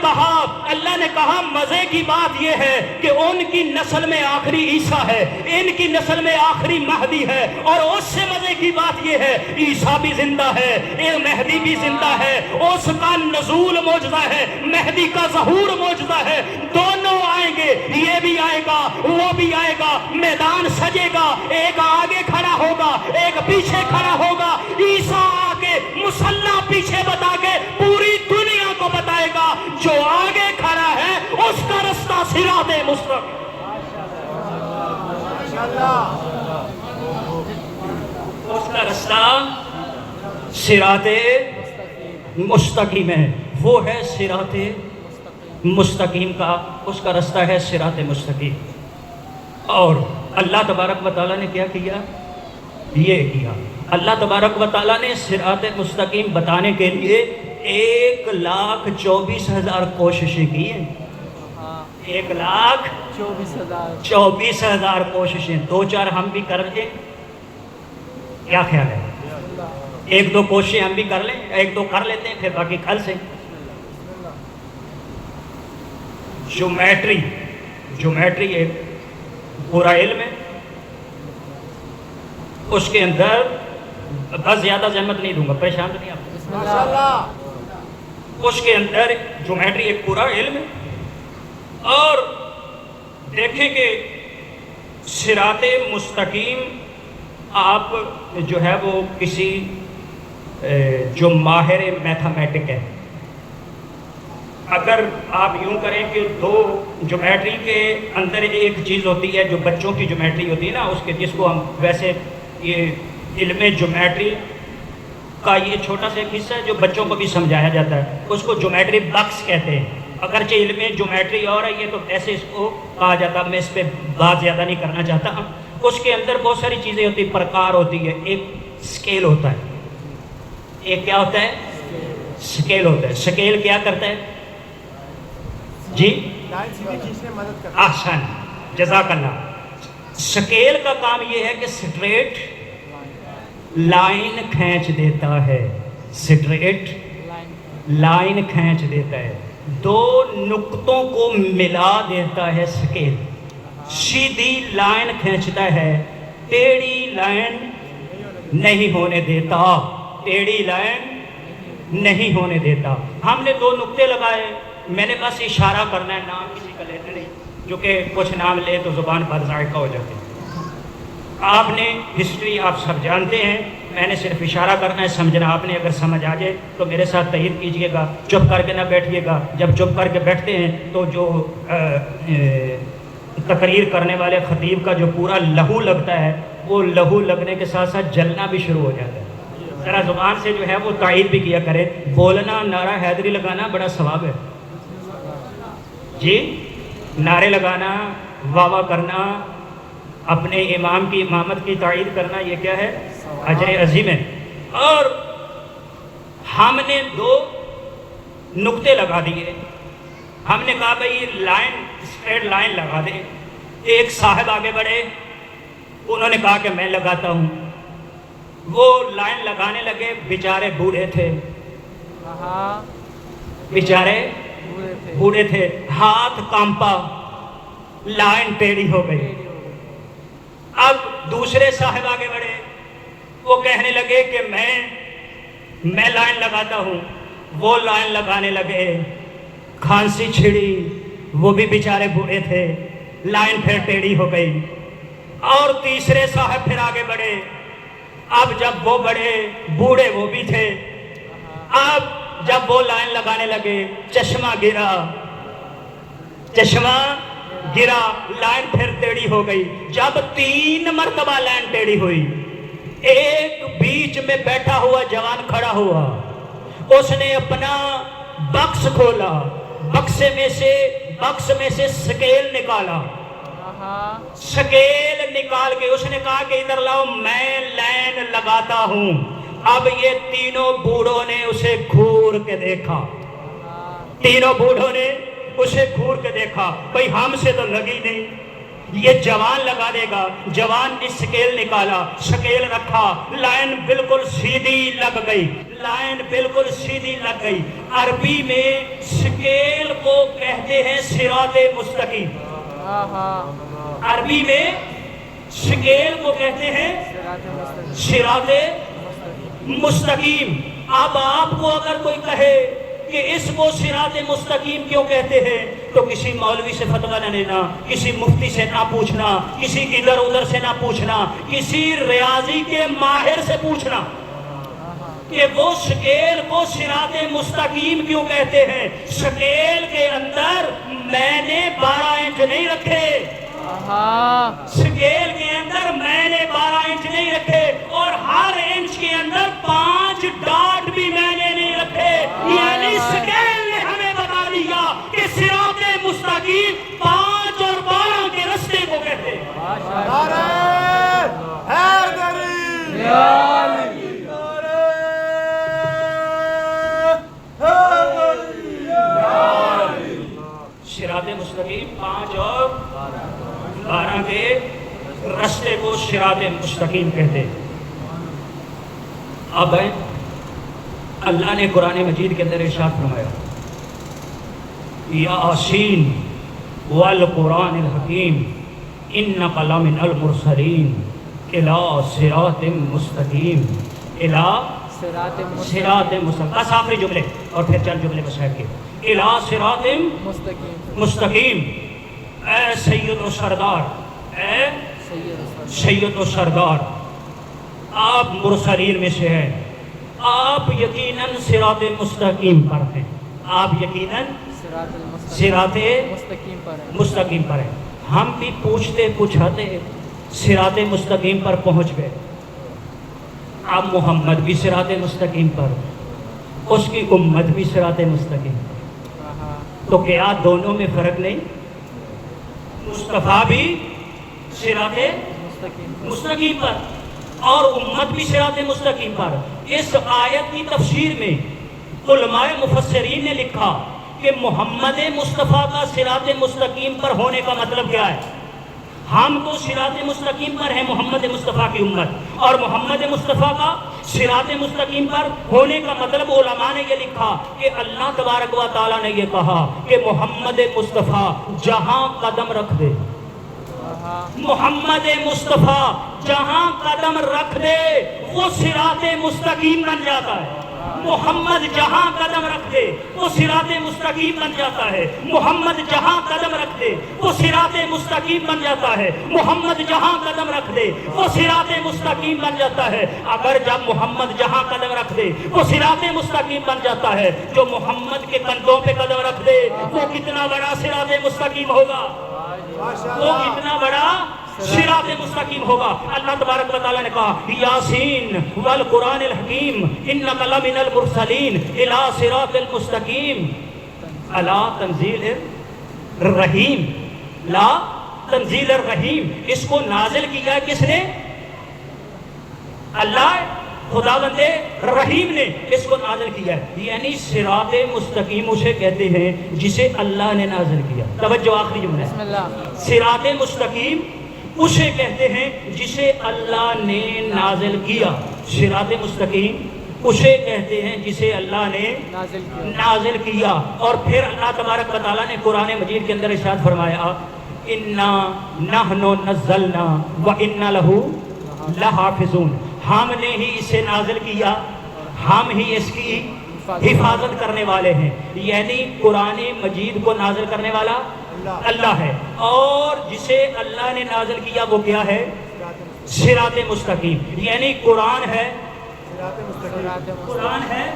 کہا مزے کی بات یہ ہے کہ ان کی نسل میں آخری عیسیٰ ہے، ان کی نسل میں آخری مہدی ہے، اور اس سے مزے کی بات یہ ہے عیسیٰ بھی زندہ ہے، مہدی بھی زندہ ہے، اس کا نزول معجزہ ہے، مہدی کا ظہور معجزہ ہے، دونوں آئیں گے، یہ بھی آئے گا وہ بھی آئے گا، میدان سجے گا، ایک آگے کھڑا ہوگا ایک پیچھے کھڑا ہوگا، عیسیٰ آگے مسلح پیچھے بتا کے پوری دنیا کو بتائے گا جو آگے کھڑا ہے اس کا رستہ صراط مستقیم، اس کا رستہ صراط مستقیم ہے، وہ ہے صراط مستقیم کا، اس کا رستہ ہے صراط مستقیم۔ اور اللہ تبارک و تعالیٰ نے کیا کیا؟ یہ کیا اللہ تبارک و تعالیٰ نے صراط مستقیم بتانے کے لیے 1,24,000 کوششیں کی ہیں، 1,24,000 کوششیں، 2-4 ہم بھی کر لیں، کیا خیال ہے؟ 1-2 کوششیں ہم بھی کر لیں، 1-2 کر لیتے ہیں، پھر باقی کل سے۔ جیومیٹری ایک پورا علم ہے، اس کے اندر بس زیادہ زحمت نہیں دوں گا، پریشان تو نہیں آپ، اس کے اندر جیومیٹری ایک پورا علم ہے، اور دیکھیں کہ صراط مستقیم آپ جو ہے وہ کسی جو ماہر میتھمیٹک ہے، اگر آپ یوں کریں کہ 2 جیومیٹری کے اندر ایک چیز ہوتی ہے جو بچوں کی جیومیٹری ہوتی ہے نا، اس کے جس کو ہم ویسے یہ علم جیومیٹری کا یہ چھوٹا سا ایک حصہ ہے جو بچوں کو بھی سمجھایا جاتا ہے، اس کو جیومیٹری باکس کہتے ہیں، اگرچہ علم جیومیٹری اور ہے یہ تو ایسے اس کو کہا جاتا ہے، میں اس پہ بات زیادہ نہیں کرنا چاہتا ہوں، اس کے اندر بہت ساری چیزیں ہوتی ہیں، پرکار ہوتی ہے. ایک سکیل ہوتا ہے. ایک کیا ہوتا ہے؟ سکیل ہوتا ہے. سکیل کیا کرتا ہے جی؟ لائن سیدھی کھینچنے میں مدد کرتا احسن، جزاک اللہ. سکیل کا کام یہ ہے کہ سٹریٹ لائن کھینچ دیتا ہے. سٹریٹ لائن کھینچ دیتا ہے. دو نقطوں کو ملا دیتا ہے سکیل. سیدھی لائن کھینچتا ہے، ٹیڑھی لائن نہیں ہونے دیتا. ٹیڑھی لائن نہیں ہونے دیتا. ہم نے دو نقطے لگائے، میں نے بس اشارہ کرنا ہے، نام کسی کا لینا نہیں، جو کہ کچھ نام لے تو زبان پر ذائقہ ہو جاتی ہے. آپ نے ہسٹری آپ سب جانتے ہیں، میں نے صرف اشارہ کرنا ہے، سمجھنا آپ نے. اگر سمجھ آ جائے تو میرے ساتھ تائید کیجئے گا، چپ کر کے نہ بیٹھیے گا. جب چپ کر کے بیٹھتے ہیں تو جو تقریر کرنے والے خطیب کا جو پورا لہو لگتا ہے، وہ لہو لگنے کے ساتھ ساتھ جلنا بھی شروع ہو جاتا ہے. ذرا زبان سے جو ہے وہ تائید بھی کیا کرے. بولنا، نعرہ حیدری لگانا بڑا ثواب ہے جی. نعرے لگانا، واہ واہ کرنا، اپنے امام کی امامت کی تائید کرنا، یہ کیا ہے؟ اجر عظیم ہے. اور ہم نے دو نقطے لگا دیے. ہم نے کہا بھئی لائن، اسٹریٹ لائن لگا دیں. ایک صاحب آگے بڑھے، انہوں نے کہا کہ میں لگاتا ہوں. وہ لائن لگانے لگے، بیچارے بوڑھے تھے. بیچارے بوڑھے تھے، ہاتھ کانپا، لائن ٹیڑھی ہو گئی. اب دوسرے صاحب آگے بڑھے، وہ کہنے لگے کہ میں لائن لگاتا ہوں. وہ لائن لگانے لگے، کھانسی چھڑی، وہ بھی بیچارے بوڑھے تھے، لائن پھر ٹیڑھی ہو گئی. اور تیسرے صاحب پھر آگے بڑھے. اب جب وہ بڑھے، بوڑھے وہ بھی تھے. اب جب وہ لائن لگانے لگے، چشمہ گرا، چشمہ گرا، لائن پھر ٹیڑھی ہو گئی. جب 3 مرتبہ لائن ٹیڑھی ہوئی، ایک بیچ میں بیٹھا ہوا جوان کھڑا ہوا. اس نے اپنا بکس کھولا، بکس میں سے سکیل نکالا. سکیل نکال کے اس نے کہا کہ ادھر لاؤ، میں لائن لگاتا ہوں. اب یہ تینوں بوڑھوں نے اسے گھور کے دیکھا. تینوں بوڑھوں نے اسے گھور کے دیکھا، بھئی ہم سے تو لگی نہیں، یہ جوان لگا دے گا. جوان نے سکیل نکالا، سکیل رکھا، لائن بالکل سیدھی لگ گئی. لائن بالکل سیدھی لگ گئی. عربی میں سکیل کو کہتے ہیں صراط مستقیم. عربی میں سکیل کو کہتے ہیں صراط مستقیم. اب آپ کو اگر کوئی کہے کہ اس کو صراط مستقیم کیوں کہتے ہیں، تو کسی مولوی سے فتویٰ نہ لینا، کسی مفتی سے نہ پوچھنا، کسی ادھر ادھر سے نہ پوچھنا، کسی ریاضی کے ماہر سے پوچھنا کہ وہ سکیل کو صراط مستقیم کیوں کہتے ہیں. سکیل کے اندر میں نے 12 انچ نہیں رکھے. سکیل کے اندر میں نے 12 انچ نہیں رکھے، اور ہر انچ کے اندر 5 ڈاٹ بھی میں نے نہیں رکھے. یعنی سکیل نے ہمیں بتا دیا کہ صراط مستقیم 5 اور 12 کے رستے کو کہتے ہیں. صراط مستقیم 5 اور 12 کے رستے کو صراط مستقیم کہتے ہیں. اب اللہ نے قرآن مجید کے اندر ارشاد فرمایا، یاسین والقرآن الحکیم انک لمن المرسلین الی صراط مستقیم. صراط مستقیم. بس آخری جملے اور پھر چند جملے بسائب کے. الی صراط مستقیم. اے سید و سردار، اے سید و سردار، آپ مرسلین میں سے ہیں، آپ یقیناً صراط مستقیم پر ہیں. آپ یقیناً صراط مستقیم پر ہیں. ہم بھی پوچھتے پوچھاتے صراط مستقیم پر پہنچ گئے. اب محمد بھی صراط مستقیم پر، اس کی امت بھی صراط مستقیم پر. تو کیا دونوں میں فرق نہیں؟ مصطفیٰ بھی صراط مستقیم پر اور امت بھی صراط مستقیم پر. اس آیت کی تفسیر میں علماء مفسرین نے لکھا کہ محمد مصطفیٰ کا صراط مستقیم پر ہونے کا مطلب کیا ہے. ہم تو صراط مستقیم پر ہیں محمد مصطفیٰ کی امت, اور محمد مصطفیٰ کا صراط مستقیم پر ہونے کا مطلب علماء نے یہ لکھا کہ اللہ تبارک و تعالیٰ نے یہ کہا کہ محمد مصطفیٰ جہاں قدم رکھ دے, محمد مصطفیٰ جہاں قدم رکھ دے وہ صراط مستقیم بن جاتا ہے. محمد جہاں قدم رکھ دے وہ صراط مستقیم بن جاتا ہے. محمد جہاں قدم رکھ دے وہ صراط مستقیم بن جاتا ہے. محمد جہاں قدم رکھ دے وہ صراط مستقیم بن جاتا ہے. اگر جب محمد جہاں قدم رکھ دے وہ صراط مستقیم بن جاتا ہے, جو محمد کے کندھوں پہ قدم رکھ دے وہ کتنا بڑا صراط مستقیم ہوگا, وہ کتنا بڑا صراط مستقیم ہوگا. اللہ تبارک و تعالیٰ نے کہا یاسین والقرآن الحکیم انک لمن المرسلین الی صراط المستقیم الا تنزیل الرحیم, لا تنزیل الرحیم. اس کو نازل کیا ہے کس نے؟ اللہ خداوند رحیم نے اس کو نازل کیا ہے. یعنی صراط مستقیم اسے کہتے ہیں جسے اللہ نے نازل کیا. توجہ آخری جملہ, صراط مستقیم اسے کہتے ہیں جسے اللہ نے نازل کیا. صراط مستقیم اسے کہتے ہیں جسے اللہ نے نازل کیا. اور پھر اللہ تبارک و تعالیٰ نے قرآن مجید کے اندر ارشاد فرمایا انا نحن نزلنا وانا لہ لحافظون, ہم نے ہی اسے نازل کیا, ہم ہی اس کی حفاظت کرنے والے ہیں. یعنی قرآن مجید کو نازل کرنے والا اللہ ہے, اور جسے اللہ نے نازل کیا وہ کیا ہے؟ صراط مستقیم. یعنی قرآن ہے, قرآن ہے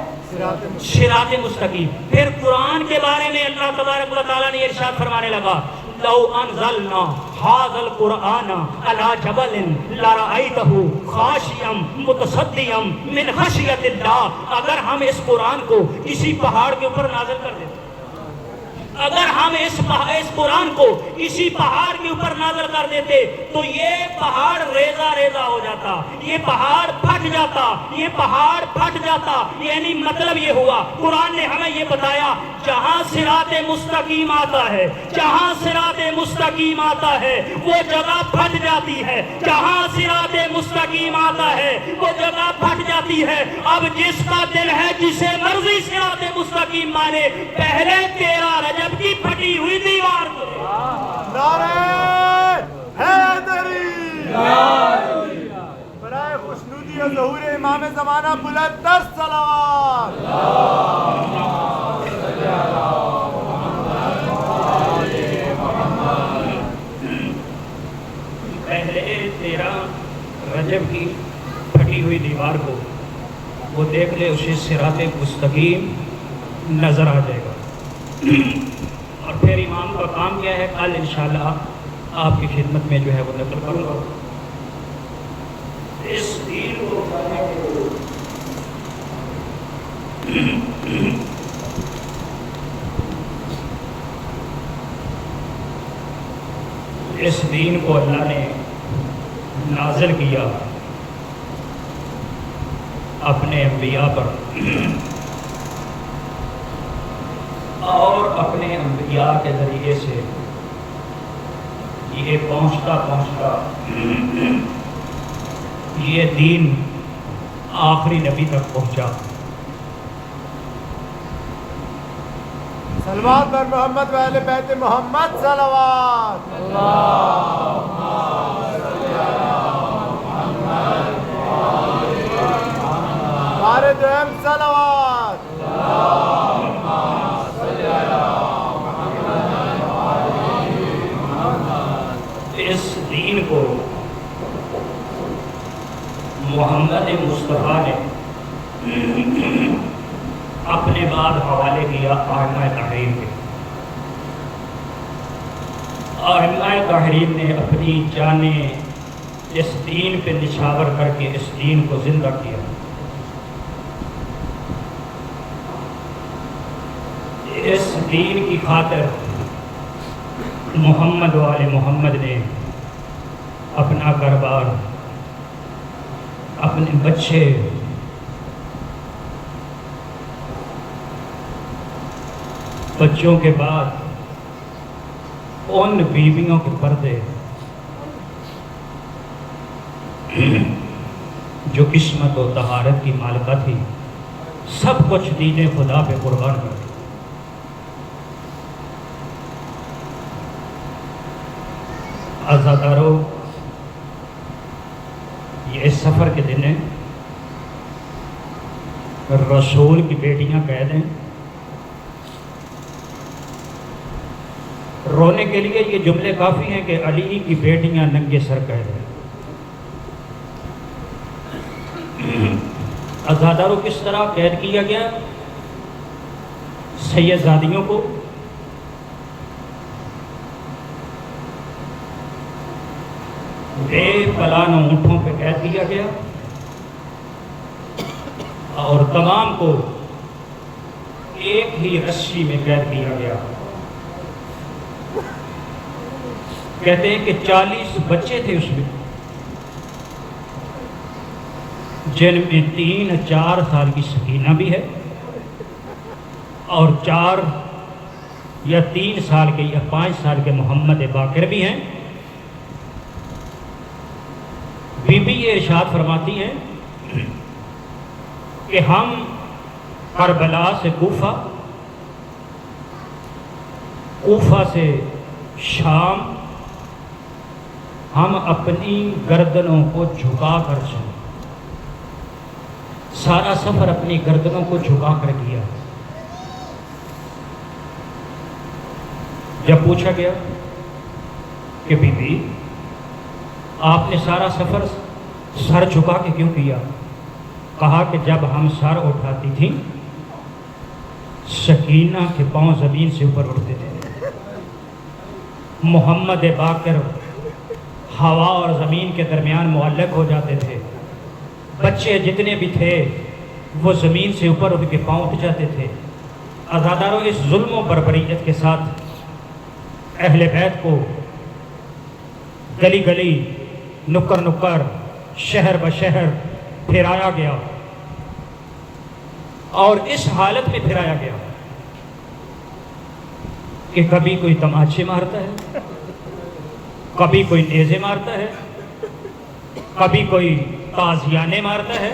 صراط مستقیم. پھر قرآن کے بارے میں اللہ تبارک و تعالیٰ نے ارشاد فرمانے لگا لو انزلنا هذا القرآن على جبل لرأيته خاشعا متصدعا من خشیۃ اللہ. اگر ہم اس قرآن کو کسی پہاڑ کے اوپر نازل کر دیتے, اگر ہم اس قرآن کو کسی پہاڑ کے اوپر نازل کر دیتے تو یہ پہاڑ ریزہ ریزہ ہو جاتا, یہ پہاڑ پھٹ جاتا, یہ پہاڑ پھٹ جاتا. یعنی مطلب یہ ہوا قرآن نے ہمیں یہ بتایا جہاں صراط مستقیم آتا ہے, جہاں صراط مستقیم آتا ہے وہ جگہ پھٹ جاتی ہے, جہاں صراط مستقیم آتا ہے وہ جگہ پھٹ جاتی ہے. اب جس کا دل ہے جسے مرضی صراط مستقیم مانے, پہلے 13 رجب کی پھٹی ہوئی دیوار کو نعرہ حیدری برائے خوشنودی اور ظہور امام زمانہ بلند تر صلوات. پہلے 13 رجب کی پھٹی ہوئی دیوار کو وہ دیکھ لے, اسے صراط مستقیم نظر آ جائے گا. اور پھر امام کا کام کیا ہے, کل انشاءاللہ آپ کی خدمت میں جو ہے وہ نقل کروں گا. اس دین کو اس دین کو اللہ نے نازل کیا اپنے انبیاء پر, اور اپنے انبیاء کے ذریعے سے یہ پہنچتا یہ دین آخری نبی تک پہنچا. صلوات بر محمد و اہل بیت محمد صلوات. بار دوم صلوات. اس دین کو محمد مصطفیٰ نے اپنے بعد حوالے کیا ائمہ تحریر کے. ائمہ تحریر نے اپنی جانیں اس دین پہ نچھاور کر کے اس دین کو زندہ کیا. اس دین کی خاطر محمد والے محمد نے اپنا گھر بار، اپنے بچے، بچوں کے بعد ان بیویوں کے پردے جو عصمت و طہارت کی مالکہ تھی، سب کچھ دین خدا پہ قربان کر دی۔ عزادارو، یہ اس سفر کے دن ہیں، رسول کی بیٹیاں قید ہیں۔ رونے کے لیے یہ جملے کافی ہیں کہ علی کی بیٹیاں ننگے سر قید ہیں۔ عزاداروں کس طرح قید کیا گیا؟ سیدزادیوں کو بے پلان اونٹوں پہ قید کیا گیا اور تمام کو ایک ہی رسی میں قید کیا گیا۔ کہتے ہیں کہ 40 بچے تھے اس میں، جن میں 3-4 سال کی سکینہ بھی ہے اور 4 یا 3 سال کے یا 5 سال کے محمد باقر بھی ہیں۔ بی بی یہ ارشاد فرماتی ہیں کہ ہم کربلا سے کوفہ، کوفہ سے شام، ہم اپنی گردنوں کو جھکا کر چلے، سارا سفر اپنی گردنوں کو جھکا کر کیا۔ جب پوچھا گیا کہ بی بی آپ نے سارا سفر سر جھکا کے کیوں کیا؟ کہا کہ جب ہم سر اٹھاتی تھیں سکینہ کے پاؤں زمین سے اوپر اٹھتے تھے، محمد باقر ہوا اور زمین کے درمیان معلق ہو جاتے تھے، بچے جتنے بھی تھے وہ زمین سے اوپر ان کے پاؤں اٹھ جاتے تھے۔ عزاداروں، اس ظلم و بربریت کے ساتھ اہل بیت کو گلی گلی، نکر نکر، شہر بشہر پھرایا گیا اور اس حالت میں پھرایا گیا کہ کبھی کوئی تماچے مارتا ہے، کبھی کوئی نیزے مارتا ہے، کبھی کوئی تازیانے مارتا ہے۔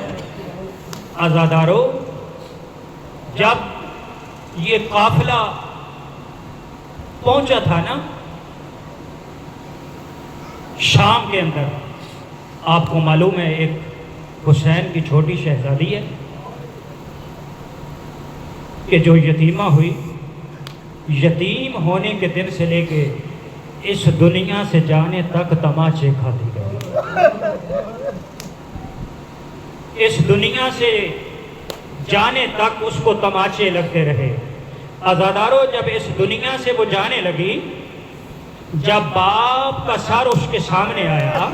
عزادارو، جب یہ قافلہ پہنچا تھا نا شام کے اندر، آپ کو معلوم ہے ایک حسین کی چھوٹی شہزادی ہے کہ جو یتیمہ ہوئی، یتیم ہونے کے دن سے لے کے اس دنیا سے جانے تک تماچے کھاتی گئی، اس دنیا سے جانے تک اس کو تماچے لگتے رہے۔ عزادارو، جب اس دنیا سے وہ جانے لگی، جب باپ کا سر اس کے سامنے آیا،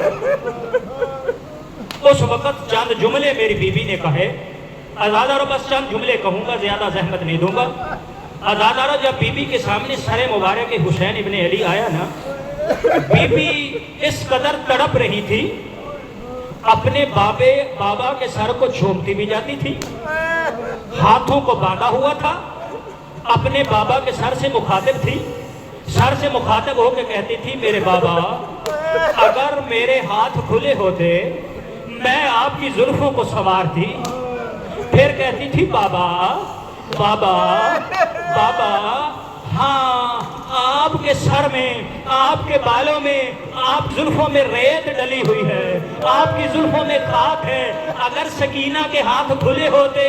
اس وقت چند جملے میری بیوی نے کہے۔ عزادارو، بس چند جملے کہوں گا، زیادہ زحمت نہیں دوں گا۔ عزادارو، جب بی بی کے سامنے سر مبارک حسین ابن علی آیا نا، بی بی اس قدر تڑپ رہی تھی، اپنے بابا کے سر کو چومتی بھی جاتی تھی، ہاتھوں کو باندھا ہوا تھا، اپنے بابا کے سر سے مخاطب تھی، سر سے مخاطب ہو کے کہتی تھی میرے بابا اگر میرے ہاتھ کھلے ہوتے میں آپ کی زلفوں کو سنوارتی۔ پھر کہتی تھی بابا بابا بابا، ہاں آپ کے سر میں، آپ کے بالوں میں، آپ زلفوں میں ریت ڈلی ہوئی ہے، آپ کی زلفوں میں خاک ہے، اگر سکینہ کے ہاتھ کھلے ہوتے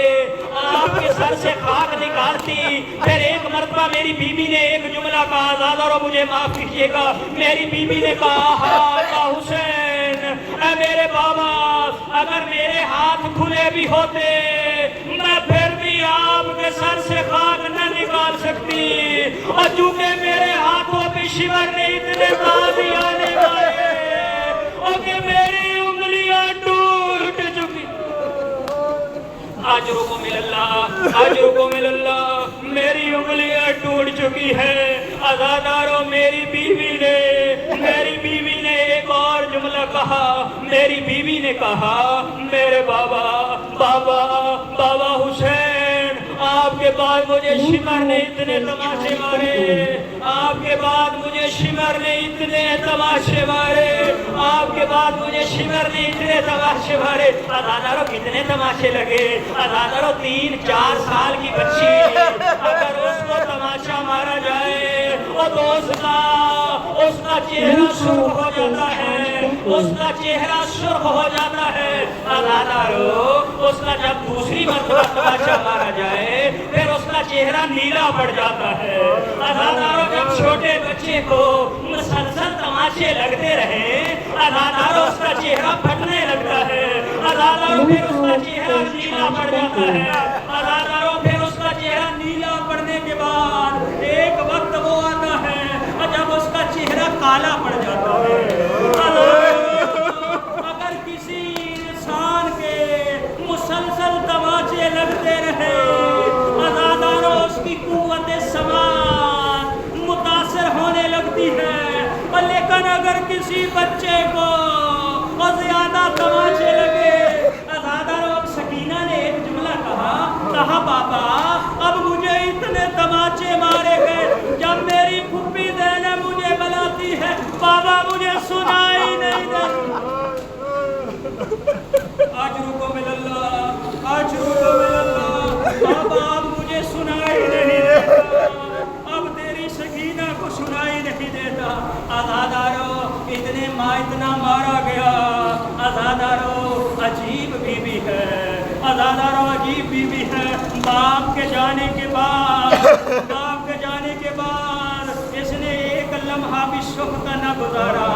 آپ کے سر سے خاک نکالتی۔ پھر ایک مرتبہ میری بیوی نے ایک جملہ کہا، عزادارو مجھے معاف کیجیے گا، میری بیوی نے کہا ہاں حسین، اے میرے بابا اگر میرے ہاتھ کھلے بھی ہوتے میں پھر بھی آپ کے سر سے خاک نہ نکال سکتی، اور چونکہ میرے ہاتھوں پہ شمر نے اتنے تازی آنے والے اور کہ میری انگلیاں ٹوٹ چکی۔ اجرکم من اللہ، اجرکم من اللہ، میری انگلیاں ٹوٹ چکی ہے۔ عزادارو، میری بیوی نے ایک اور جملہ کہا، میری بیوی نے کہا میرے بابا بابا بابا حسین، آپ کے بعد مجھے شمر نے اتنے تماشے مارے، آپ کے بعد مجھے شمر نے اتنے تماشے مارے، آپ کے بعد مجھے شمر نے اتنے تماشے مارے۔ ازاداروں کتنے تماشے لگے؟ ازاداروں 3-4 سال کی بچی اگر اس کو تماشا مارا جائے تو اس کا چہرہ سرخ ہو جاتا ہے، اس کا چہرہ سرخ ہو جاتا ہے۔ ازاداروں اس کا جب دوسری مرتبہ تماشا مارا جائے پھر اس کا چہرہ نیلا پڑ جاتا ہے۔ ازاداروں جب چھوٹے بچے کو مسلسل تماشے لگتے رہے ازاداروں اس کا چہرہ پھٹنے لگتا ہے، ازاداروں پھر اس کا چہرہ نیلا پڑ جاتا ہے۔ ازاداروں پھر اس کا چہرہ نیلا پڑنے کے بعد ایک وقت وہ آتا ہے جب اس کا چہرہ کالا پڑ جاتا ہے۔ اگر کسی انسان کے مسلسل تماچے لگتے رہے ازاداروں اس کی قوت سماعت متاثر ہونے لگتی ہے، لیکن اگر کسی بچے کو زیادہ تماچے لگے ازاداروں اب سکینہ نے ایک جملہ کہا بابا اب مجھے اتنے تماچے مارے گئے، جب میری پھپھی زینب مجھے بلاتی ہے بابا مجھے سنائی نہیں دیتا۔ اجرکم اللہ اجرکم اللہ، بابا اب مجھے سنائی نہیں دیتا، اب تیری سکینہ کو سنائی نہیں دیتا۔ ازاداروں اتنا مارا گیا۔ ازاداروں عجیب بیوی ہے، ازاداروں عجیب بیوی ہے۔ باپ کے جانے کے بعد اس نے ایک لمحہ بھی سکھ کا نہ گزارا۔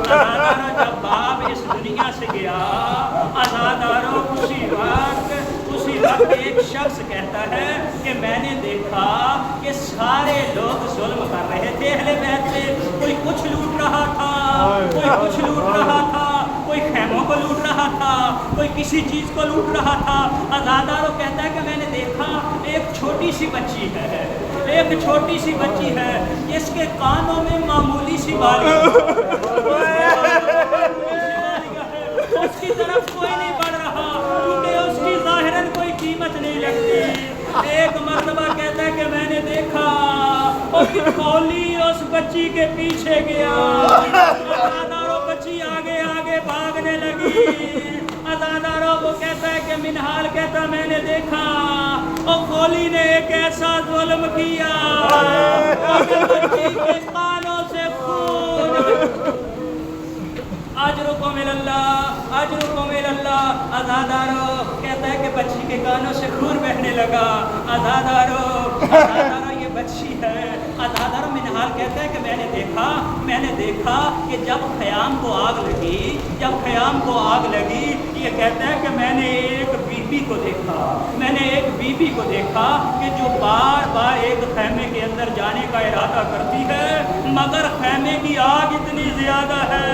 ازاداروں جب باپ اس دنیا سے گیا ازاداروں اسی وقت ایک شخص کہتا ہے کہ میں نے دیکھا کہ سارے لوگ ظلم کر رہے تھے اہل بیت پہ، کوئی کچھ لوٹ رہا تھا، کوئی کچھ لوٹ رہا تھا، کوئی خیموں کو لوٹ رہا تھا، کوئی کسی چیز کو لوٹ رہا تھا۔ ازاداروں کہتا ہے کہ میں نے دیکھا ایک چھوٹی سی بچی ہے جس کے کانوں میں معمولی سی بالیاں اس کی طرف کوئی نہیں بڑھ رہا کیونکہ اس کی ظاہراً کوئی قیمت نہیں لگتی۔ ایک مرتبہ کہتا ہے کہ میں نے دیکھا اور کھولی اس بچی کے پیچھے گیا، ازاداروں بچی آگے آگے بھاگنے لگی۔ ازاداروں وہ کہتا ہے کہ منہال کہتا میں نے دیکھا اور کھولی نے ایک ایسا ظلم کیا بچی کے کانوں سے خون۔ اجرکم اللہ اجرکم اللہ، ازاداروں کہتا ہے کہ بچی کے کانوں سے خون بہنے لگا۔ ازاداروں یہ بچی ہے۔ ازاداروں منہال کہتا ہے کہ میں نے دیکھا کہ جب خیام کو آگ لگی یہ کہتا ہے کہ میں نے ایک بیوی کو دیکھا کہ جو بار بار ایک خیمے کے اندر جانے کا ارادہ کرتی ہے مگر خیمے کی آگ اتنی زیادہ ہے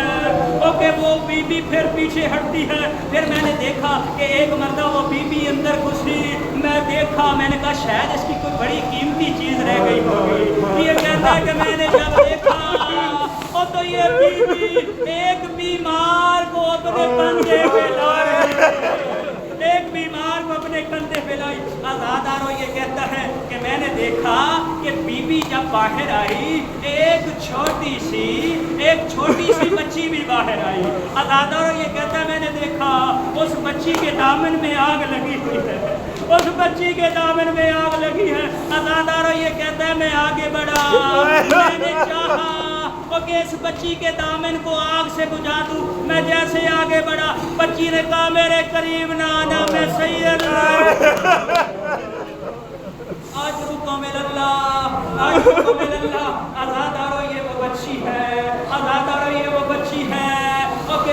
کہ وہ بیوی پھر پیچھے ہٹتی ہے۔ پھر میں نے دیکھا کہ ایک مرتبہ وہ بیوی اندر گھسی، میں نے کہا شاید اس کی کوئی بڑی قیمتی چیز رہ گئی ہوگی۔ یہ کہتا ہے کہ میں نے جب دیکھا تو یہ بیوی ایک بیمار کو اپنے کندھے پہ لائی، ازاداروں یہ کہتا ہے کہ میں نے دیکھا کہ بیوی جب باہر آئی ایک چھوٹی سی بچی بھی باہر آئی۔ ازاداروں یہ کہتا ہے میں نے دیکھا اس بچی کے دامن میں آگ لگی ہوئی ہے، ازاداروں یہ کہتا ہے میں آگے بڑھا، میں نے چاہا کہ اس بچی کے دامن کو آگ سے بجھا دوں۔ میں جیسے آگے بڑھا بچی نے کہا میرے قریب نہ آنا، میں سید اجرکم اللہ۔ ازاداروں یہ وہ بچی ہے اور کہ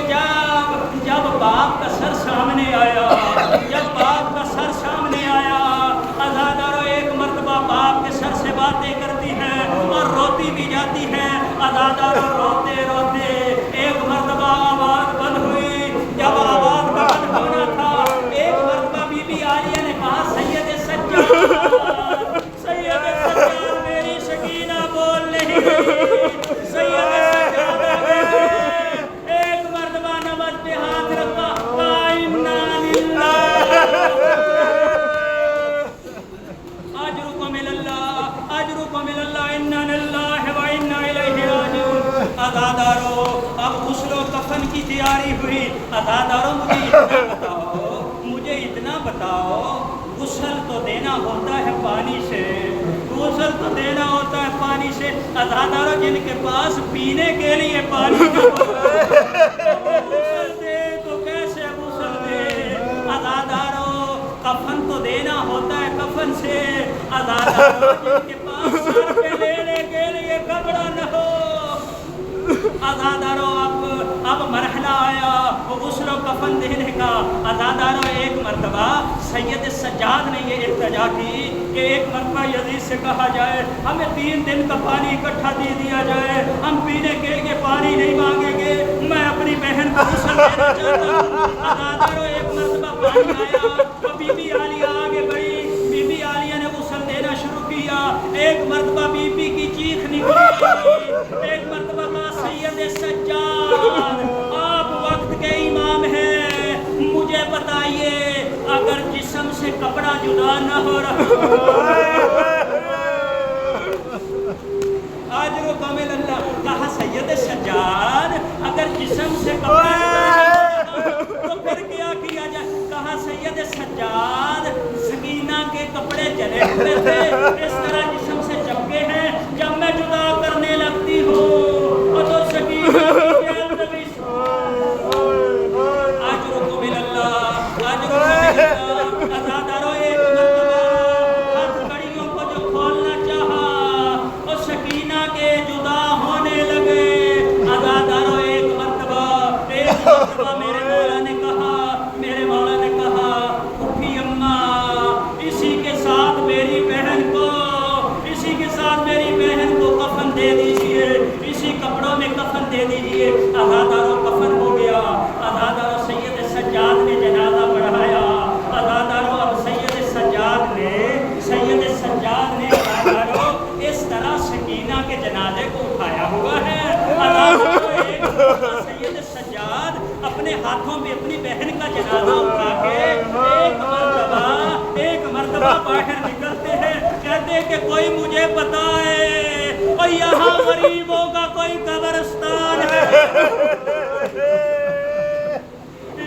جب باپ کا سر سامنے آیا ازاداروں ایک مرتبہ باپ کے سر سے باتیں کرتی ہیں اور روتی بھی جاتی ہیں۔ ازاداروں روتے روتے ایک مرتبہ آواز بند ہوئی، جب آواز کا بند ہونا تھا ایک مرتبہ بی بی عالیہ نے کہا سید سجاد میری سکینہ بول نہیں، سید سجاد ایک مرتبہ کفن کی تیاری ہوئی. عزاداروں مجھے اتنا بتاؤ غسل تو دینا ہوتا ہے پانی سے, غسل تو دینا ہوتا ہے پانی سے. عزاداروں جن کے پاس پینے کے لیے پانی نہ ہو غسل دے تو کیسے غسل دے. عزاداروں کفن تو دینا ہوتا ہے کفن سے. عزاداروں جن کے پاس سر پہ لینے کے لیے کپڑا نہ ہو. عزاداروں اب مرحلہ آیا غسل و کفن دینے کا. عزاداروں ایک مرتبہ سید سجاد نے یہ التجا کی کہ ایک مرتبہ یزید سے کہا جائے ہمیں 3 دن کا پانی اکٹھا دے دیا جائے, ہم پینے کے لیے پانی نہیں مانگیں گے, میں اپنی بہن کو غسل دینا چاہتا ہوں. عزاداروں ایک مرتبہ پانی آیا تو بی بی عالیہ آگے بڑھی. بی بی عالیہ نے غسل دینا شروع کیا. ایک مرتبہ بی بی کی چیخ نکلی. ایک مرتبہ کہا سید سجاد آپ وقت کے امام ہیں, مجھے بتائیے اگر جسم سے کپڑا جدا نہ ہو رہا آجر اللہ. کہا سید سجاد اگر جسم سے کپڑا جدا نہ ہو رہا تو پھر کیا کیا جائے. کہا سید سجاد سکینہ کے کپڑے جلے ہوئے تھے, اس طرح جسم سے چپکے ہیں, جب میں جدا کرنے لگتی ہوں تو سکینہ کی جلد بھی آجرکم اللہ آجرکم اللہ. عزاداروں ایک مرتبہ ہاتھ کڑیوں کو جو کھولنا چاہا اور سکینہ کے جدا ہونے لگے. عزاداروں ایک مرتبہ میرے مولا نے کہا اٹھی اماں اسی کے ساتھ میری بہن کو کفن دے دیجئے, اسی کپڑوں میں کفن دے دیجئے. عزاداروں کفن ہو گیا. عزاداروں سید سجاد نے جنازہ پڑھایا. عزاداروں اب سید سجاد نے عزاداروں اس طرح سکینہ کے جنازے کو اٹھایا ہوا ہے. عزاداروں سید سجاد اپنے ہاتھوں میں اپنی بہن کا جنازہ اٹھا کے ایک مرتبہ باہر نکلتے ہیں, کہتے ہیں کہ کوئی مجھے بتائے اور یہاں غریبوں کا کوئی قبرستان ہے,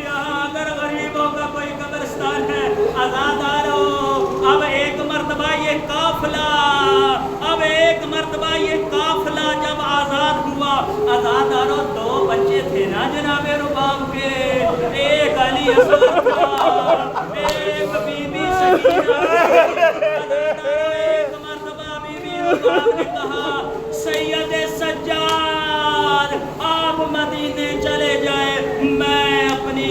یہاں اگر غریبوں کا کوئی قبرستان ہے. عزاداروں اب ایک مرتبہ یہ قافلہ جب آزاد ہوا. عزاداروں 2 بچے تھے نا جناب رباب کے, ایک علی اصغر تھا, ایک بی بی سکینہ. ایک مرتبہ بی بی رباب نے کہا سید سجاد آپ مدینے چلے جائیں, میں اپنی